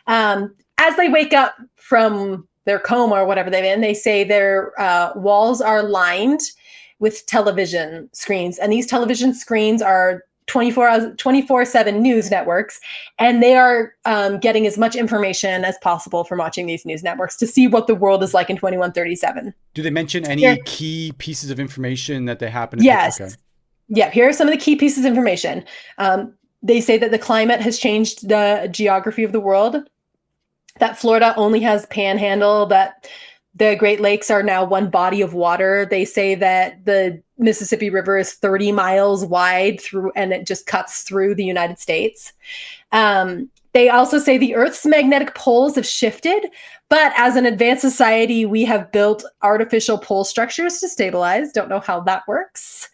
As they wake up from their coma or whatever they're in, they say their walls are lined with television screens. And these television screens are 24/7 news networks, and they are getting as much information as possible from watching these news networks to see what the world is like in 2137. Do they mention any key pieces of information that they happen to Yes. Okay. Yeah, here are some of the key pieces of information. They say that the climate has changed the geography of the world, that Florida only has panhandle, that the Great Lakes are now one body of water. They say that the Mississippi River is 30 miles wide through, and it just cuts through the United States. They also say the Earth's magnetic poles have shifted, but as an advanced society, we have built artificial pole structures to stabilize. Don't know how that works.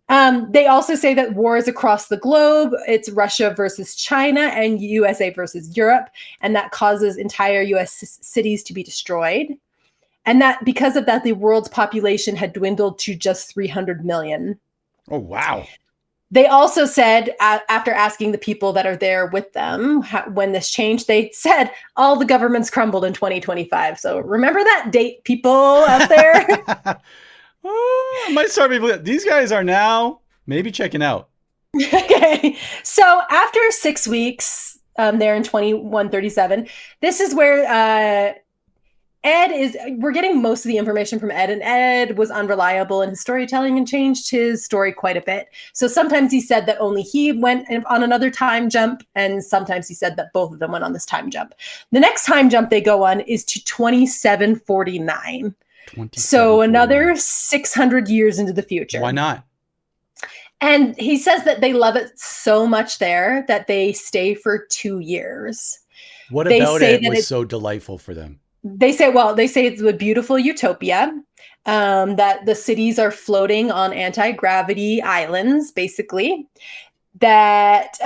They also say that wars across the globe, it's Russia versus China and USA versus Europe, and that causes entire US cities to be destroyed. And that because of that, the world's population had dwindled to just 300 million. Oh, wow. They also said, after asking the people that are there with them when this changed, they said all the governments crumbled in 2025. So remember that date, people out there? I might start people. These guys are now maybe checking out. Okay. So after 6 weeks there in 2137, this is where we're getting most of the information from Ed, and Ed was unreliable in his storytelling and changed his story quite a bit. So sometimes he said that only he went on another time jump, and sometimes he said that both of them went on this time jump. The next time jump they go on is to 2749. So another 600 years into the future. Why not? And he says that they love it so much there that they stay for 2 years. What about it was so delightful for them? They say it's a beautiful utopia, that the cities are floating on anti-gravity islands, basically, that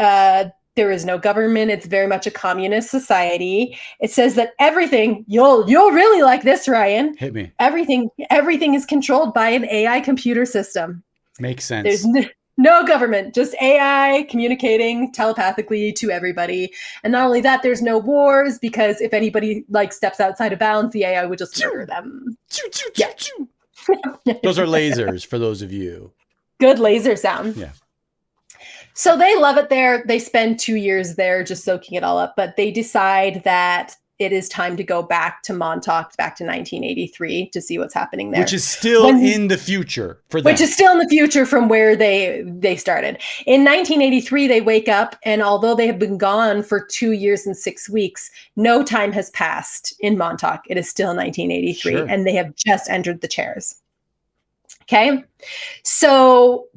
there is no government. It's very much a communist society. It says that everything, you'll really like this, Ryan. Hit me. Everything is controlled by an AI computer system. Makes sense. There's no government, just AI communicating telepathically to everybody. And not only that, there's no wars, because if anybody steps outside of bounds, the AI would just murder them. Yeah. Those are lasers for those of you. Good laser sound. Yeah. So they love it there. They spend 2 years there just soaking it all up, but they decide that it is time to go back to Montauk, back to 1983 to see what's happening there. Which is still in the future for them. Which is still in the future from where they started. In 1983, they wake up, and although they have been gone for 2 years and 6 weeks, no time has passed in Montauk. It is still 1983, sure. And they have just entered the chairs. Okay? So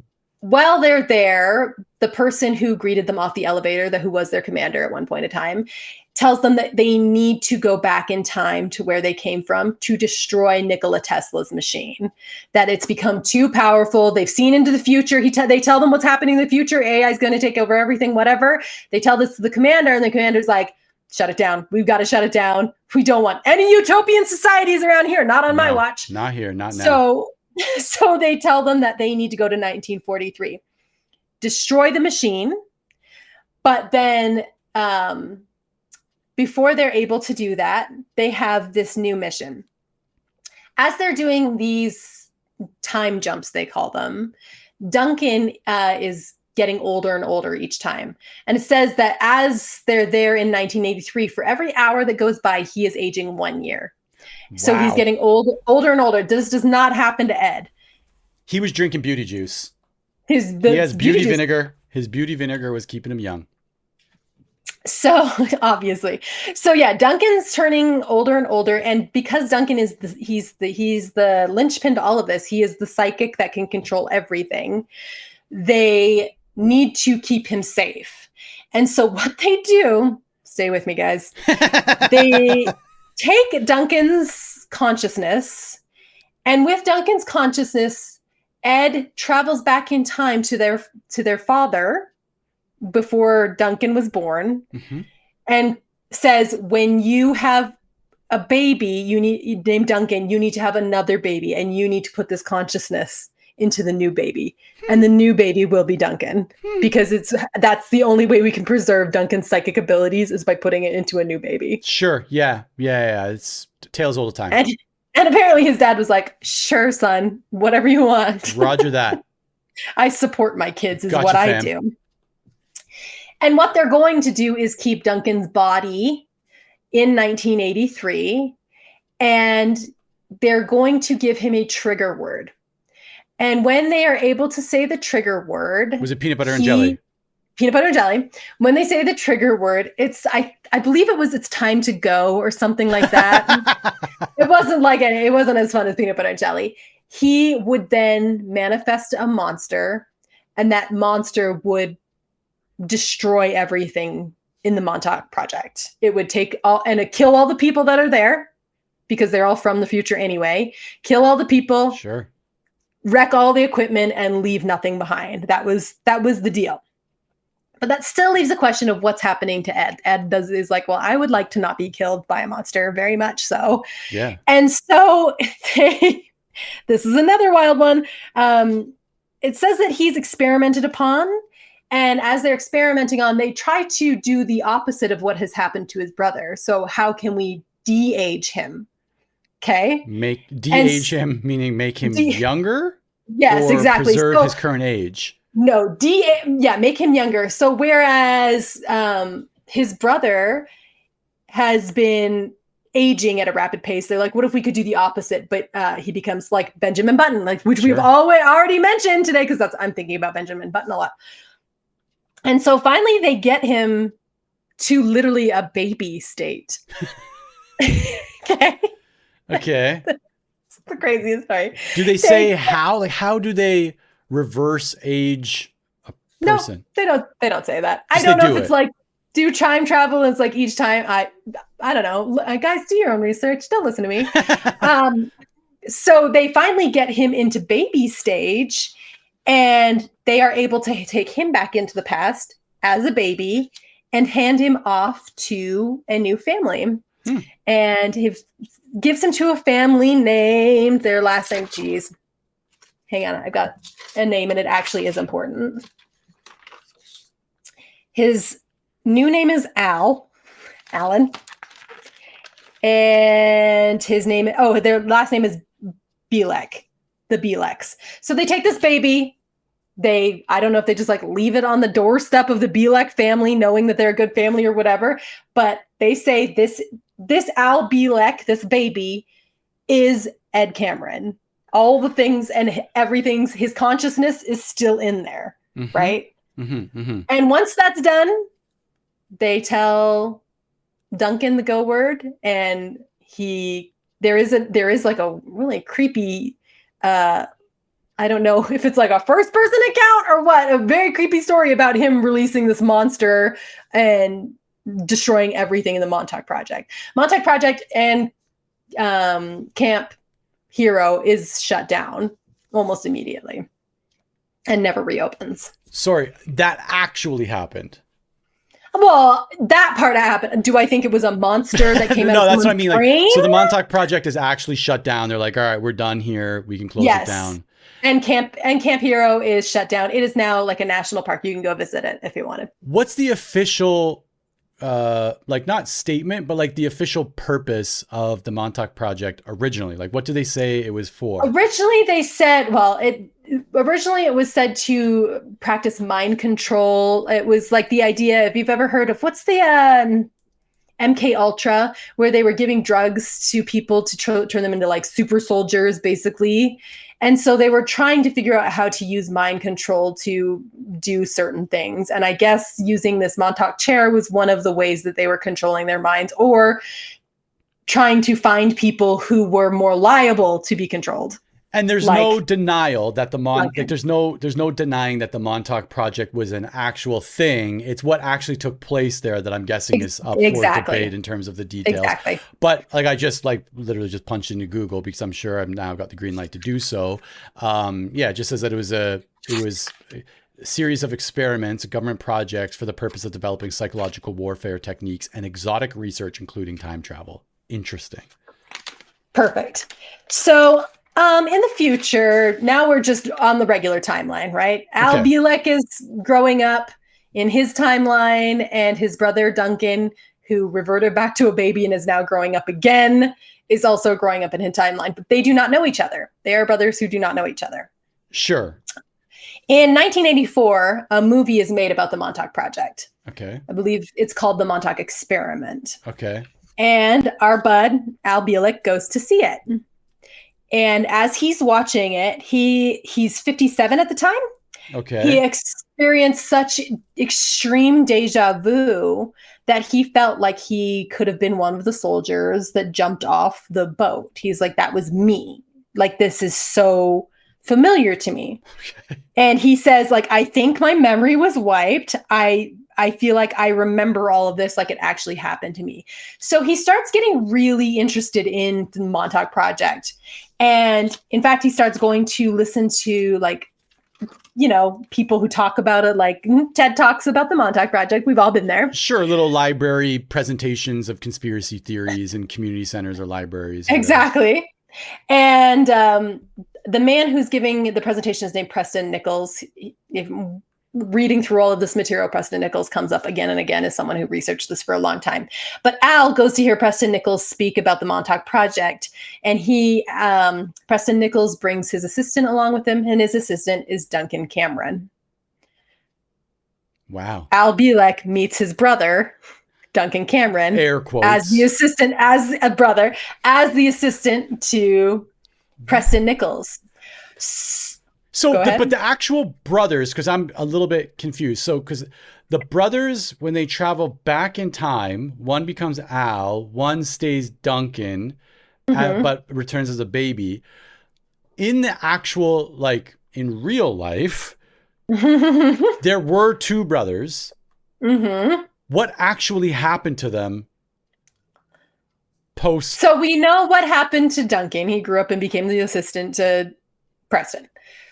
while they're there, the person who greeted them off the elevator, who was their commander at one point in time, tells them that they need to go back in time to where they came from to destroy Nikola Tesla's machine, that it's become too powerful. They've seen into the future. They tell them what's happening in the future. AI is going to take over everything, whatever. They tell this to the commander, and the commander's like, shut it down. We've got to shut it down. We don't want any utopian societies around here. Not on my watch. Not here. Not now. So they tell them that they need to go to 1943, destroy the machine, but then before they're able to do that, they have this new mission. as they're doing these time jumps, they call them, Duncan is getting older and older each time. And it says that as they're there in 1983, for every hour that goes by, he is aging 1 year. Wow. So he's getting older and older. This does not happen to Ed. He was drinking beauty juice. He has beauty vinegar. His beauty vinegar was keeping him young. So obviously, so yeah, Duncan's turning older and older, and because Duncan is he's the linchpin to all of this. He is the psychic that can control everything. They need to keep him safe, and so what they do, stay with me, guys. They take Duncan's consciousness, and with Duncan's consciousness, Ed travels back in time to their father before Duncan was born, and says, when you have a baby, named Duncan, you need to have another baby, and you need to put this consciousness into the new baby, and the new baby will be Duncan, because that's the only way we can preserve Duncan's psychic abilities is by putting it into a new baby. Sure. Yeah. It's tales all the time. And apparently his dad was like, sure, son, whatever you want. Roger that. I support my kids is what I do. And what they're going to do is keep Duncan's body in 1983, and they're going to give him a trigger word. And when they are able to say the trigger word... Was it peanut butter and jelly? Peanut butter and jelly. When they say the trigger word, I believe it's time to go or something like that. It wasn't as fun as peanut butter and jelly. He would then manifest a monster, and that monster would destroy everything in the Montauk project. It would kill all the people that are there, because they're all from the future anyway. Kill all the people. Sure. Wreck all the equipment and leave nothing behind. That was the deal. But that still leaves a question of what's happening to Ed. Ed is like, well, I would like to not be killed by a monster, very much so. Yeah. And so this is another wild one. It says that he's experimented upon. And as they're experimenting on, they try to do the opposite of what has happened to his brother. So how can we de-age him? Okay. De-age him, meaning make him younger? Yes, exactly. Preserve his current age. No, make him younger. So whereas his brother has been aging at a rapid pace, they're like, what if we could do the opposite? But he becomes like Benjamin Button, which we've already mentioned today, because I'm thinking about Benjamin Button a lot. And so finally they get him to literally a baby state. Okay. It's the craziest story. Do they say how? Like, how do they reverse age a person? No, they don't say that. I don't know if it's like do time travel. And it's like each time I don't know. Guys, do your own research. Don't listen to me. So they finally get him into baby stage, and they are able to take him back into the past as a baby and hand him off to a new family. And he gives him to a family named their last name. Geez, hang on. I've got a name, and it actually is important. His new name is Alan. And his name, their last name is Bielek, the Bieleks. So they take this baby. I don't know if they just like leave it on the doorstep of the Bielek family, knowing that they're a good family or whatever. But they say this Al Bielek, this baby, is Ed Cameron. All the things and everything's, his consciousness is still in there, right? And once that's done, they tell Duncan the go word, and there is like a really creepy, I don't know if it's like a first person account or what, a very creepy story about him releasing this monster and destroying everything in the Montauk project. Montauk project and Camp Hero is shut down almost immediately and never reopens. Sorry, that actually happened. Well, that part happened. Do I think it was a monster that came out No, of that's what I mean. brain? Like, so the Montauk project is actually shut down. They're like, all right, we're done here. We can close it down. And Camp Hero is shut down. It is now like a national park. You can go visit it if you wanted. What's the official like not statement, but like the official purpose of the Montauk Project originally? Like, what do they say it was for? Originally, they said, originally it was said to practice mind control. It was like the idea, if you've ever heard of what's the MK Ultra, where they were giving drugs to people to turn them into like super soldiers, basically. And so they were trying to figure out how to use mind control to do certain things. And I guess using this Montauk chair was one of the ways that they were controlling their minds, or trying to find people who were more liable to be controlled. And there's no denial that there's no denying that the Montauk Project was an actual thing. It's what actually took place there that I'm guessing is up for debate in terms of the details. Exactly. But like I just literally just punched into Google because I'm sure I've now got the green light to do so. It just says that it was a series of experiments, government projects for the purpose of developing psychological warfare techniques and exotic research, including time travel. Interesting. Perfect. So in the future, now we're just on the regular timeline, right? Al Bielek is growing up in his timeline, and his brother Duncan, who reverted back to a baby and is now growing up again, is also growing up in his timeline. But they do not know each other. They are brothers who do not know each other. Sure. In 1984, a movie is made about the Montauk Project. Okay. I believe it's called The Montauk Experiment. Okay. And our bud, Al Bielek, goes to see it. And as he's watching it, he's 57 at the time. Okay. He experienced such extreme deja vu that he felt like he could have been one of the soldiers that jumped off the boat. He's like, that was me. Like, this is so familiar to me. Okay. And he says, like, I think my memory was wiped. I feel like I remember all of this like it actually happened to me. So he starts getting really interested in the Montauk Project. And in fact, he starts going to listen to people who talk about it, like TED Talks about the Montauk Project. We've all been there. Sure. Little library presentations of conspiracy theories in community centers or libraries. Exactly. And the man who's giving the presentation is named Preston Nichols. Reading through all of this material, Preston Nichols comes up again and again as someone who researched this for a long time. But Al goes to hear Preston Nichols speak about the Montauk Project, and Preston Nichols brings his assistant along with him, and his assistant is Duncan Cameron. Wow. Al Bielek meets his brother, Duncan Cameron, air quotes, as the assistant to Preston Nichols. So, but the actual brothers, because I'm a little bit confused. So, because the brothers, when they travel back in time, one becomes Al, one stays Duncan, but returns as a baby. In the actual, like in real life, there were two brothers. Mm-hmm. What actually happened to them post? So we know what happened to Duncan. He grew up and became the assistant to Preston.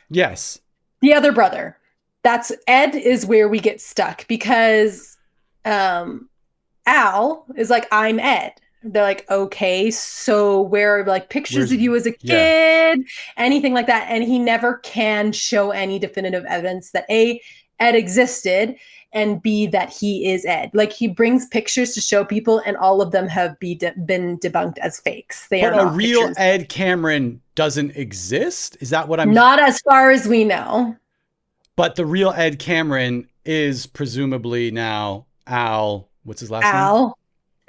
Yes. The other brother. That's Ed is where we get stuck because Al is like, I'm Ed. They're like, okay, so where are like pictures of you as a kid, anything like that. And he never can show any definitive evidence that A, Ed existed, and B, that he is Ed. Like he brings pictures to show people, and all of them have been debunked as fakes. They are not a real pictures. Ed Cameron doesn't exist? Is that what I'm... Not as far as we know. But the real Ed Cameron is presumably now Al... What's his last name?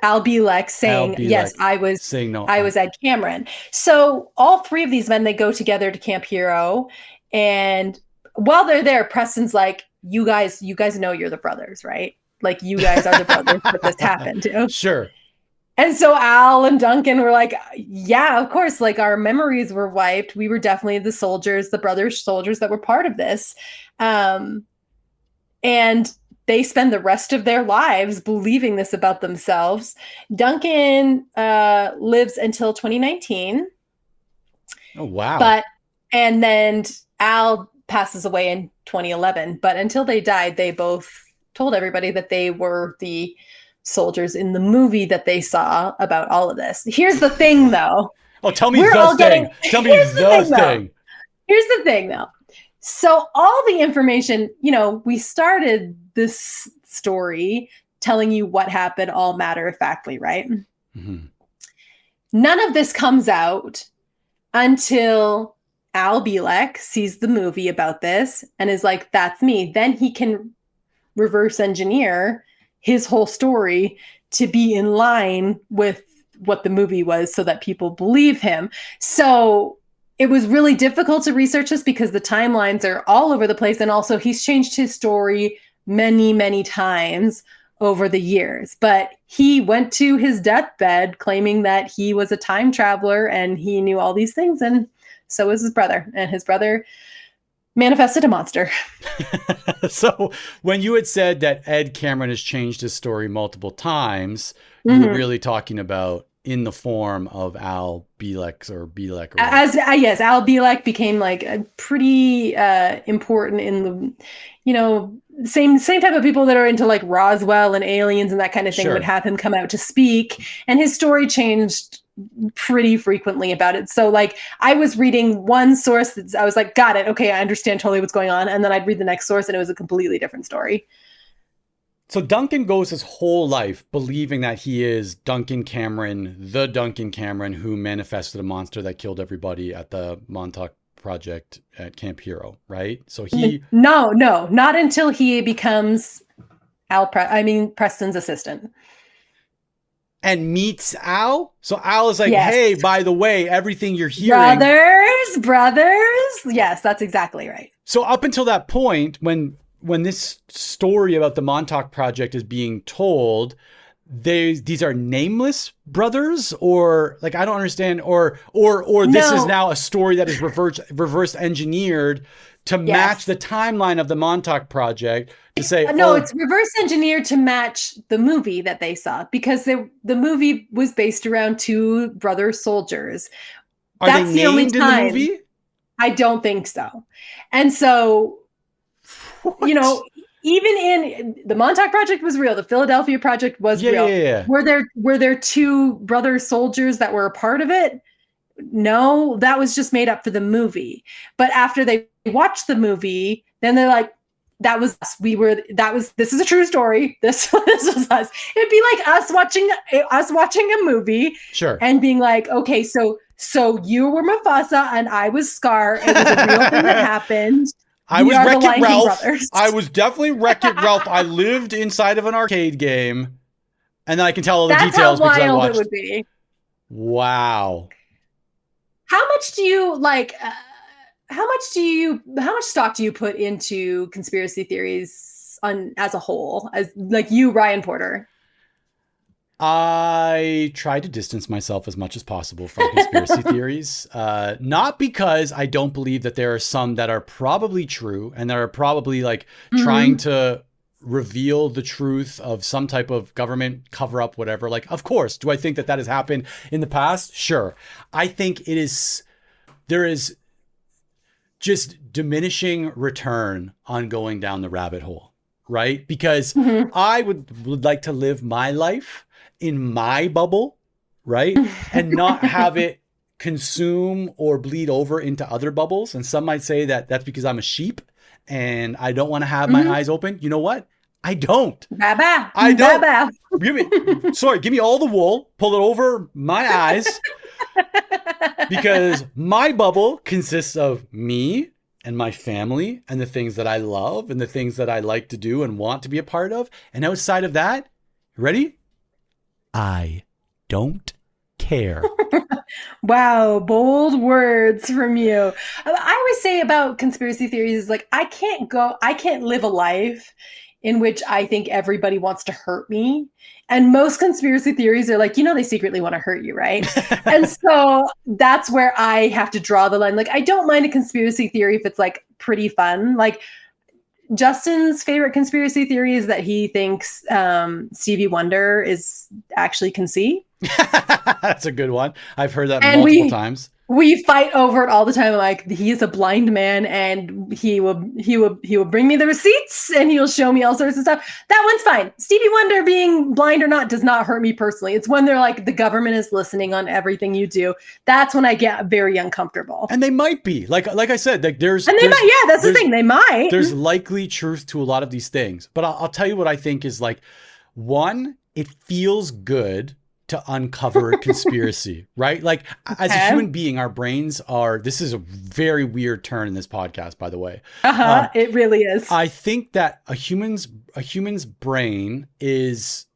Al Bielek saying, yes, I was Ed Cameron. So all three of these men, they go together to Camp Hero. And while they're there, Preston's like, you guys know you're the brothers, right? Like you guys are the brothers that this happened to. Sure. And so Al and Duncan were like, yeah, of course, like our memories were wiped. We were definitely the soldiers, the brothers soldiers that were part of this. And they spend the rest of their lives believing this about themselves. Duncan lives until 2019. Oh, wow. And then Al passes away in 2011. But until they died, they both told everybody that they were the soldiers in the movie that they saw about all of this. Here's the thing, though. Oh, tell me the thing. Tell me the thing. Here's the thing, though. So all the information, we started this story telling you what happened all matter-of-factly, right? Mm-hmm. None of this comes out until Al Bielek sees the movie about this and is like, that's me. Then he can reverse engineer his whole story to be in line with what the movie was so that people believe him. So it was really difficult to research this because the timelines are all over the place. And also he's changed his story many, many times over the years. But he went to his deathbed claiming that he was a time traveler and he knew all these things. And so was his brother. And his brother manifested a monster. So when you had said that Ed Cameron has changed his story multiple times, you were really talking about in the form of Al Bielek or Bielek. Yes, Al Bielek became like a pretty important in the, you know, same type of people that are into like Roswell and aliens and that kind of thing would have him come out to speak, and his story changed pretty frequently about it. So like I was reading one source that I was like, got it, okay, I understand totally what's going on, and then I'd read the next source and it was a completely different story. So Duncan goes his whole life believing that he is Duncan Cameron, the Duncan Cameron who manifested a monster that killed everybody at the Montauk project at Camp Hero, right? So he... No, not until he becomes Preston's assistant. And meets Al? So Al is like, hey, by the way, everything you're hearing... Brothers. Yes, that's exactly right. So up until that point, when this story about the Montauk project is being told, these are nameless brothers, or like, I don't understand, or this is now a story that is reverse engineered to match the timeline of the Montauk project to say, it's reverse engineered to match the movie that they saw, because the movie was based around two brother soldiers. That's the only time. In the movie? I don't think so. And so, you know, even in the Montauk project was real. The Philadelphia project was real. Yeah. Were there two brother soldiers that were a part of it? No, that was just made up for the movie. But after they watched the movie, then they're like, that was us. This is a true story. This was us. It'd be like us watching a movie, and being like, okay, so you were Mufasa and I was Scar. It was a real thing that happened. I was Wreck-It Ralph. I was definitely Wreck-It Ralph. I lived inside of an arcade game, and then I can tell all the details because I watched. It would be. Wow. How much do you like? How much stock do you put into conspiracy theories as a whole? As like you, Ryan Porter? I try to distance myself as much as possible from conspiracy theories, not because I don't believe that there are some that are probably true and that are probably like trying to reveal the truth of some type of government cover up, whatever. Like, of course, do I think that has happened in the past? Sure. I think there is just diminishing return on going down the rabbit hole, right? Because I would like to live my life in my bubble, right? And not have it consume or bleed over into other bubbles. And some might say that that's because I'm a sheep and I don't want to have my eyes open. You know what? I don't. I don't. Give me all the wool, pull it over my eyes, because my bubble consists of me and my family and the things that I love and the things that I like to do and want to be a part of. And outside of that, ready? I don't care. Wow, bold words from you. I always say about conspiracy theories is like, I can't live a life in which I think everybody wants to hurt me. And most conspiracy theories are like, they secretly want to hurt you, right? And so that's where I have to draw the line. Like, I don't mind a conspiracy theory if it's like pretty fun. Like, Justin's favorite conspiracy theory is that he thinks Stevie Wonder actually can see. That's a good one. I've heard that multiple times. We fight over it all the time. Like, he is a blind man, and he will bring me the receipts, and he'll show me all sorts of stuff. That one's fine. Stevie Wonder being blind or not does not hurt me personally. It's when they're like, the government is listening on everything you do. That's when I get very uncomfortable. And they might be like I said, like that's the thing. They might. There's likely truth to a lot of these things, but I'll tell you what I think is like One, it feels good to uncover a conspiracy, right? Like as a human being, our brains are, this is a very weird turn in this podcast, by the way. It really is. I think that a human's brain is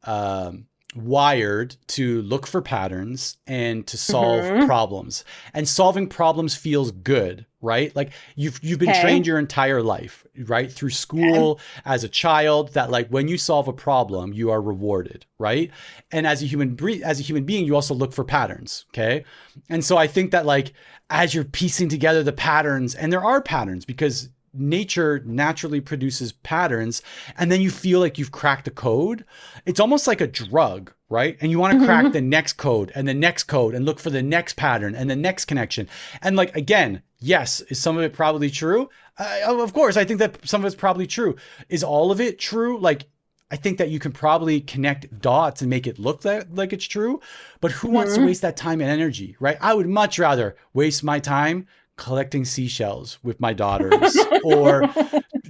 wired to look for patterns and to solve problems. And solving problems feels good, right? Like you've been trained your entire life, right? Through school as a child, that like when you solve a problem, you are rewarded, right? And as a human being, you also look for patterns, okay? And so I think that like as you're piecing together the patterns, and there are patterns because nature naturally produces patterns, and then you feel like you've cracked the code. It's almost like a drug, right? And you want to crack the next code and the next code and look for the next pattern and the next connection. And like, again, yes, is some of it probably true? Of course, I think that some of it's probably true. Is all of it true? Like, I think that you can probably connect dots and make it look like it's true, but who wants to waste that time and energy, right? I would much rather waste my time collecting seashells with my daughters or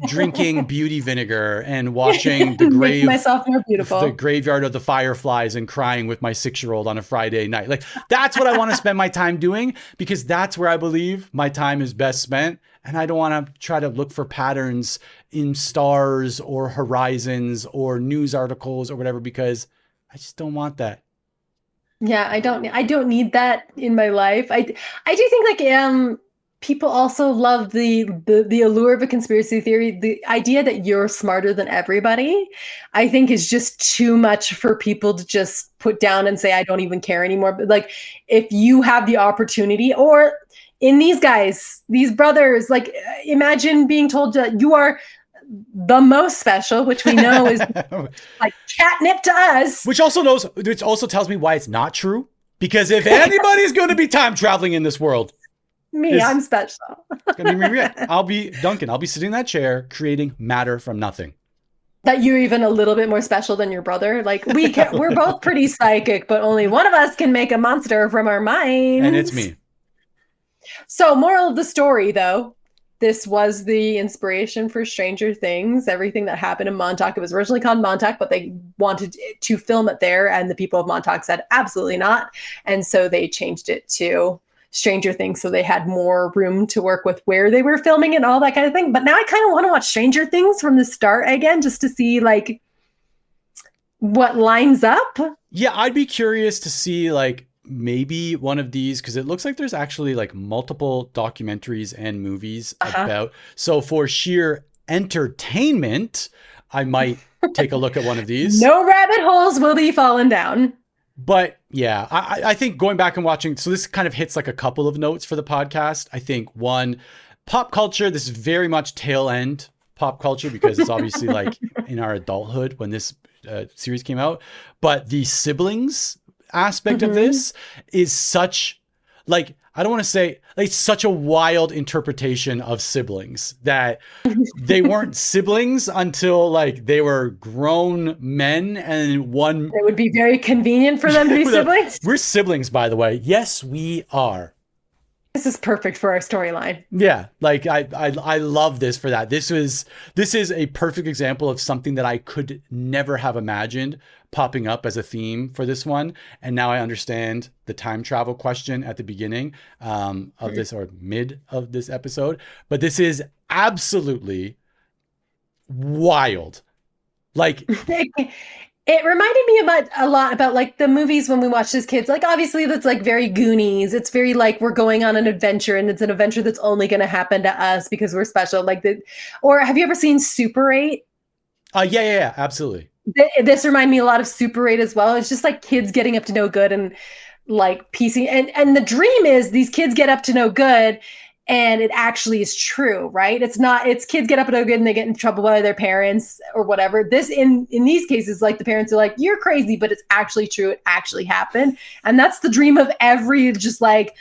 drinking beauty vinegar and watching the graveyard of the fireflies and crying with my 6-year-old on a Friday night. Like that's what I want to spend my time doing, because that's where I believe my time is best spent. And I don't want to try to look for patterns in stars or horizons or news articles or whatever, because I just don't want that. Yeah, I don't need that in my life. I do think like people also love the allure of a conspiracy theory. The idea that you're smarter than everybody, I think, is just too much for people to just put down and say, I don't even care anymore. But like, if you have the opportunity, or in these brothers, like imagine being told that you are the most special, which we know is like catnip to us. Which also tells me why it's not true. Because if anybody's going to be time traveling in this world, I'm special. I'll be Duncan. I'll be sitting in that chair creating matter from nothing. That you're even a little bit more special than your brother. Like we're both pretty psychic, but only one of us can make a monster from our minds. And it's me. So, moral of the story, though, this was the inspiration for Stranger Things. Everything that happened in Montauk. It was originally called Montauk, but they wanted to film it there, and the people of Montauk said absolutely not. And so they changed it to Stranger Things, so they had more room to work with where they were filming and all that kind of thing. But now I kind of want to watch Stranger Things from the start again, just to see like what lines up. Yeah, I'd be curious to see like maybe one of these, because it looks like there's actually like multiple documentaries and movies about. So for sheer entertainment, I might take a look at one of these. No rabbit holes will be falling down. But yeah, I think going back and watching, so this kind of hits like a couple of notes for the podcast. I think one, pop culture, this is very much tail end pop culture, because it's obviously like in our adulthood when this series came out. But the siblings aspect of this is such, like, I don't want to say, like, such a wild interpretation of siblings, that they weren't siblings until like they were grown men, and one, it would be very convenient for them to be siblings. We're siblings, by the way. Yes, we are. This is perfect for our storyline. Yeah, like I love this for that. This is a perfect example of something that I could never have imagined popping up as a theme for this one. And now I understand the time travel question at the beginning of this, or mid of this episode. But this is absolutely wild. Like, it reminded me a lot about like the movies when we watched as kids. Like, obviously that's like very Goonies. It's very like we're going on an adventure, and it's an adventure that's only going to happen to us because we're special. Like or have you ever seen Super 8? Yeah, absolutely. This reminded me a lot of Super 8 as well. It's just like kids getting up to no good and like piecing, and the dream is these kids get up to no good, and it actually is true, right? It's kids get up to no good and they get in trouble by their parents or whatever. This in these cases, like the parents are like, you're crazy, but it's actually true. It actually happened. And that's the dream of every just like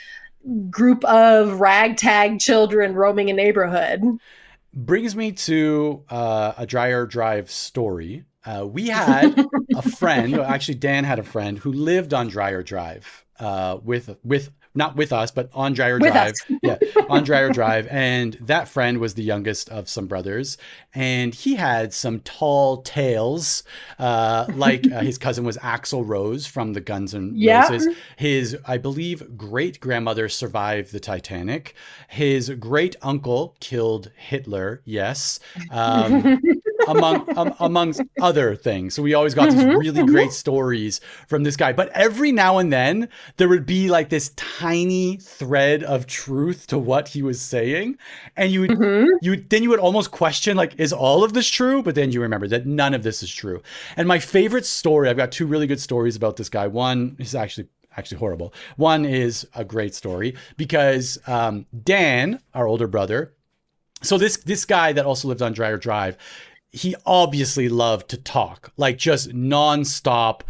group of ragtag children roaming a neighborhood. Brings me to a Dreyer Drive story. We had a friend, actually Dan had a friend who lived on Dreyer Drive with not with us, but on Dreyer With Drive. us. Yeah, on Dreyer Drive. And that friend was the youngest of some brothers. And he had some tall tales, his cousin was Axl Rose from the Guns N' Yeah. Roses. His, I believe, great-grandmother survived the Titanic. His great-uncle killed Hitler, yes. Amongst other things. So we always got these really great stories from this guy. But every now and then there would be like this tiny thread of truth to what he was saying. And you would almost question, like, is all of this true? But then you remember that none of this is true. And my favorite story, I've got two really good stories about this guy. One is actually horrible. One is a great story because Dan, our older brother, so this guy that also lived on Dreyer Drive, he obviously loved to talk, like just nonstop,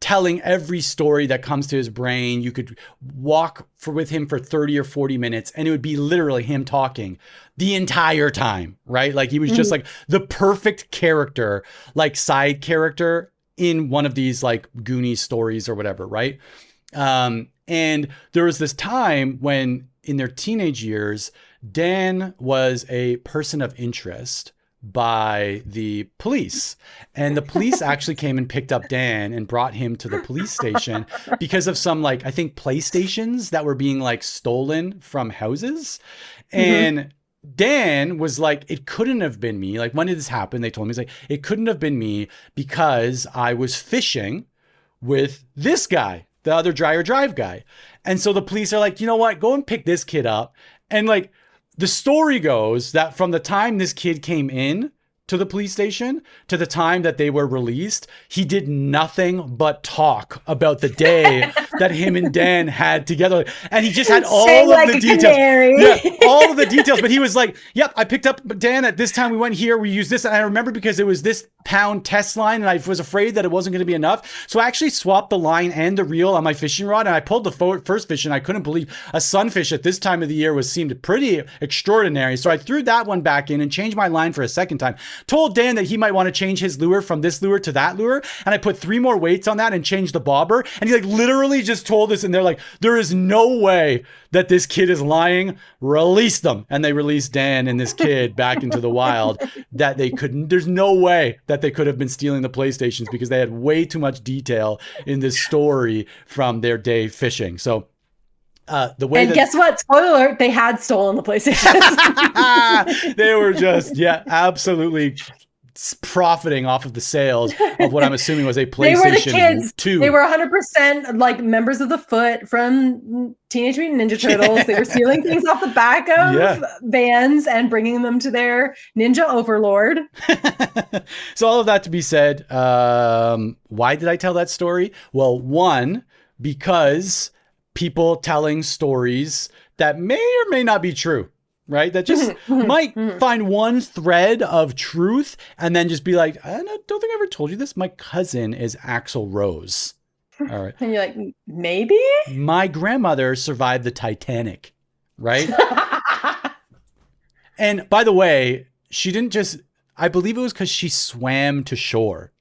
telling every story that comes to his brain. You could walk with him for 30 or 40 minutes and it would be literally him talking the entire time, right? Like he was just like the perfect character, like side character in one of these like Goonies stories or whatever, right? And there was this time when in their teenage years, Dan was a person of interest by the police. And the police actually came and picked up Dan and brought him to the police station because of some, like, I think PlayStations that were being like stolen from houses. And Dan was like, it couldn't have been me. Like, when did this happen? They told me, he's like, it couldn't have been me because I was fishing with this guy, the other Dreyer Drive guy. And so the police are like, you know what? Go and pick this kid up. And like, the story goes that from the time this kid came in to the police station to the time that they were released, he did nothing but talk about the day that him and Dan had together. And he just had all of the details. Yeah, all of the details. But he was like, yep, I picked up Dan at this time. We went here. We used this. And I remember because it was this pound test line and I was afraid that it wasn't going to be enough. So I actually swapped the line and the reel on my fishing rod and I pulled the first fish and I couldn't believe a sunfish at this time of the year seemed pretty extraordinary. So I threw that one back in and changed my line for a second time. Told Dan that he might want to change his lure from this lure to that lure. And I put 3 more weights on that and changed the bobber. And he like literally just told us and they're like, there is no way that this kid is lying. Release them. And they released Dan and this kid back into the wild that they couldn't. There's no way that they could have been stealing the PlayStations because they had way too much detail in this story from their day fishing. So guess what? Spoiler alert, they had stolen the PlayStation. They were just, absolutely profiting off of the sales of what I'm assuming was a PlayStation they were the kids. 2. They were 100% like members of the Foot from Teenage Mutant Ninja Turtles. They were stealing things off the back of vans and bringing them to their ninja overlord. So all of that to be said, why did I tell that story? Well, one, because people telling stories that may or may not be true, right? That just might find one thread of truth and then just be like, I don't think I ever told you this. My cousin is Axl Rose. All right. And you're like, maybe? My grandmother survived the Titanic, right? And by the way, she didn't just, I believe it was because she swam to shore.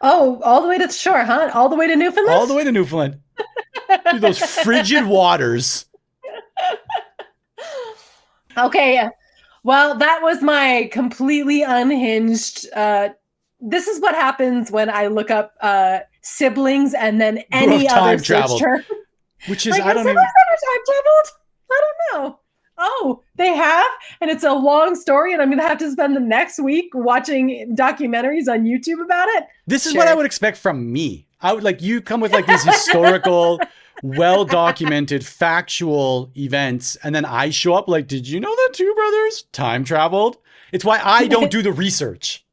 Oh, all the way to the shore, huh? All the way to Newfoundland? All the way to Newfoundland. Through those frigid waters. Okay. Well, that was my completely unhinged. This is what happens when I look up siblings and then any other search term. Which is, like, I don't even. Time traveled? I don't know. Oh, they have? And it's a long story and I'm going to have to spend the next week watching documentaries on YouTube about it? This is what I would expect from me. I would like you come with like these historical, well-documented, factual events. And then I show up like, did you know that 2 brothers time traveled? It's why I don't do the research.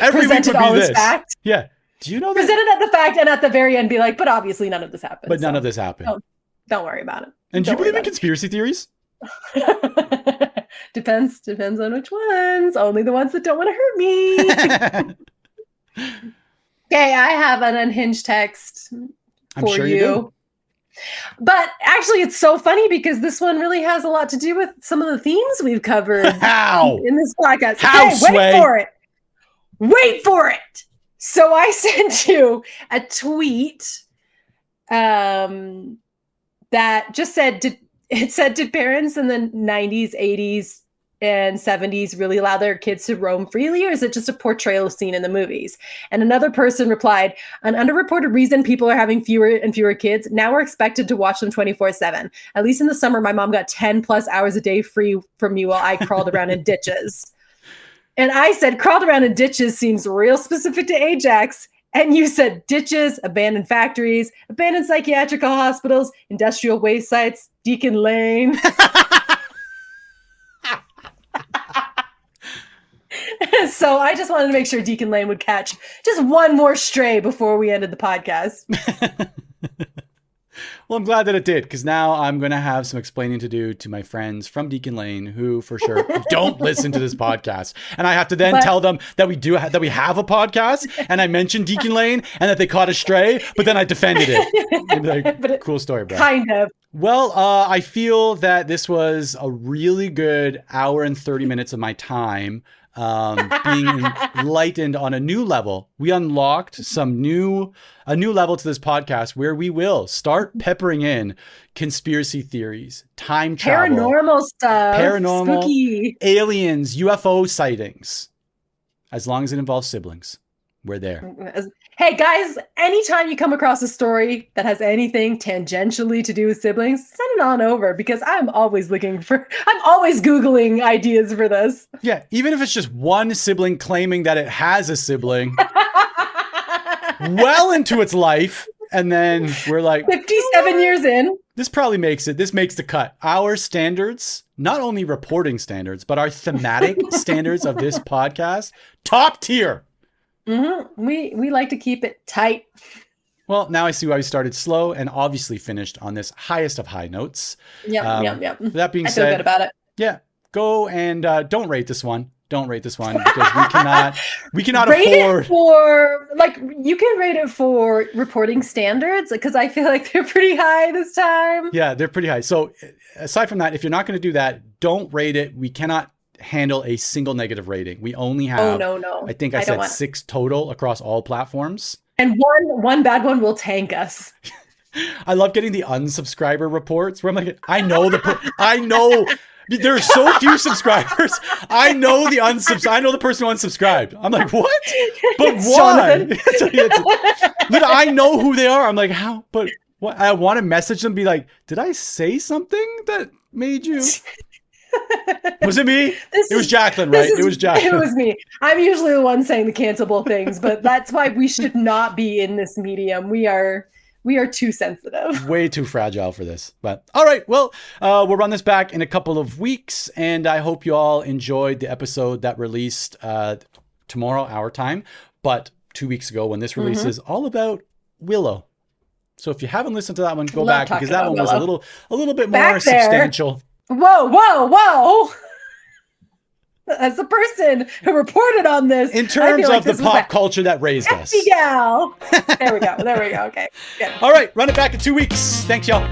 Every week would be this. Fact. Yeah. Do you know that? Presented at the fact and at the very end be like, but obviously none of this happened. But none of this happened. Don't worry about it. And do you believe in conspiracy theories? Depends on which ones. Only the ones that don't want to hurt me. Okay, I have an unhinged text for you. Do. But actually, it's so funny because this one really has a lot to do with some of the themes we've covered in this podcast. Wait for it. Wait for it. So I sent you a tweet that just said, did parents in the 90s, 80s, and 70s really allow their kids to roam freely, or is it just a portrayal scene in the movies? And another person replied, an underreported reason people are having fewer and fewer kids, now we're expected to watch them 24/7. At least in the summer, my mom got 10 plus hours a day free from me while I crawled around in ditches. And I said, crawled around in ditches seems real specific to Ajax. And you said ditches, abandoned factories, abandoned psychiatric hospitals, industrial waste sites, Deacon Lane. So I just wanted to make sure Deacon Lane would catch just one more stray before we ended the podcast. Well, I'm glad that it did, because now I'm going to have some explaining to do to my friends from Deacon Lane who for sure don't listen to this podcast. And I have to then tell them that we have a podcast, and I mentioned Deacon Lane and that they caught a stray, but then I defended it. And like, cool story, bro. Kind of. Well, I feel that this was a really good hour and 30 minutes of my time being enlightened on a new level. We unlocked a new level to this podcast where we will start peppering in conspiracy theories, time travel, paranormal stuff, spooky, aliens, UFO sightings. As long as it involves siblings, we're there. Hey guys, anytime you come across a story that has anything tangentially to do with siblings, send it on over, because I'm always Googling ideas for this. Yeah, even if it's just one sibling claiming that it has a sibling well into its life, and then we're like 57 years in. This probably makes it. This makes the cut. Our standards, not only reporting standards, but our thematic standards of this podcast, top tier. Mm-hmm. We like to keep it tight. Well, now I see why we started slow and obviously finished on this highest of high notes. Yep. That being said, I feel good about it. Yeah, go and don't rate this one. Don't rate this one, because we cannot rate afford. It for, like, you can rate it for reporting standards, because I feel like they're pretty high this time. Yeah, they're pretty high. So aside from that, if you're not going to do that, don't rate it. We cannot handle a single negative rating. We only have, no. I think I said 6 total across all platforms. And one bad one will tank us. I love getting the unsubscriber reports where I'm like, I know there are so few subscribers. I know the person who unsubscribed. I'm like, what? But why? I know who they are. I'm like, how? But what? I want to message them, be like, did I say something that made you? Was it me? It was Jacqueline, right? It was Jacqueline. It was me. I'm usually the one saying the cancelable things, but that's why we should not be in this medium. We are too sensitive. Way too fragile for this. But all right, well, we'll run this back in a couple of weeks, and I hope you all enjoyed the episode that released tomorrow, our time, but 2 weeks ago when this releases, all about Willow. So if you haven't listened to that one, go back, because that one was a little bit more substantial. Whoa. As the person who reported on this, in terms of the pop culture that raised us. Gal. There we go. Okay. Good. All right. Run it back in 2 weeks. Thanks, y'all.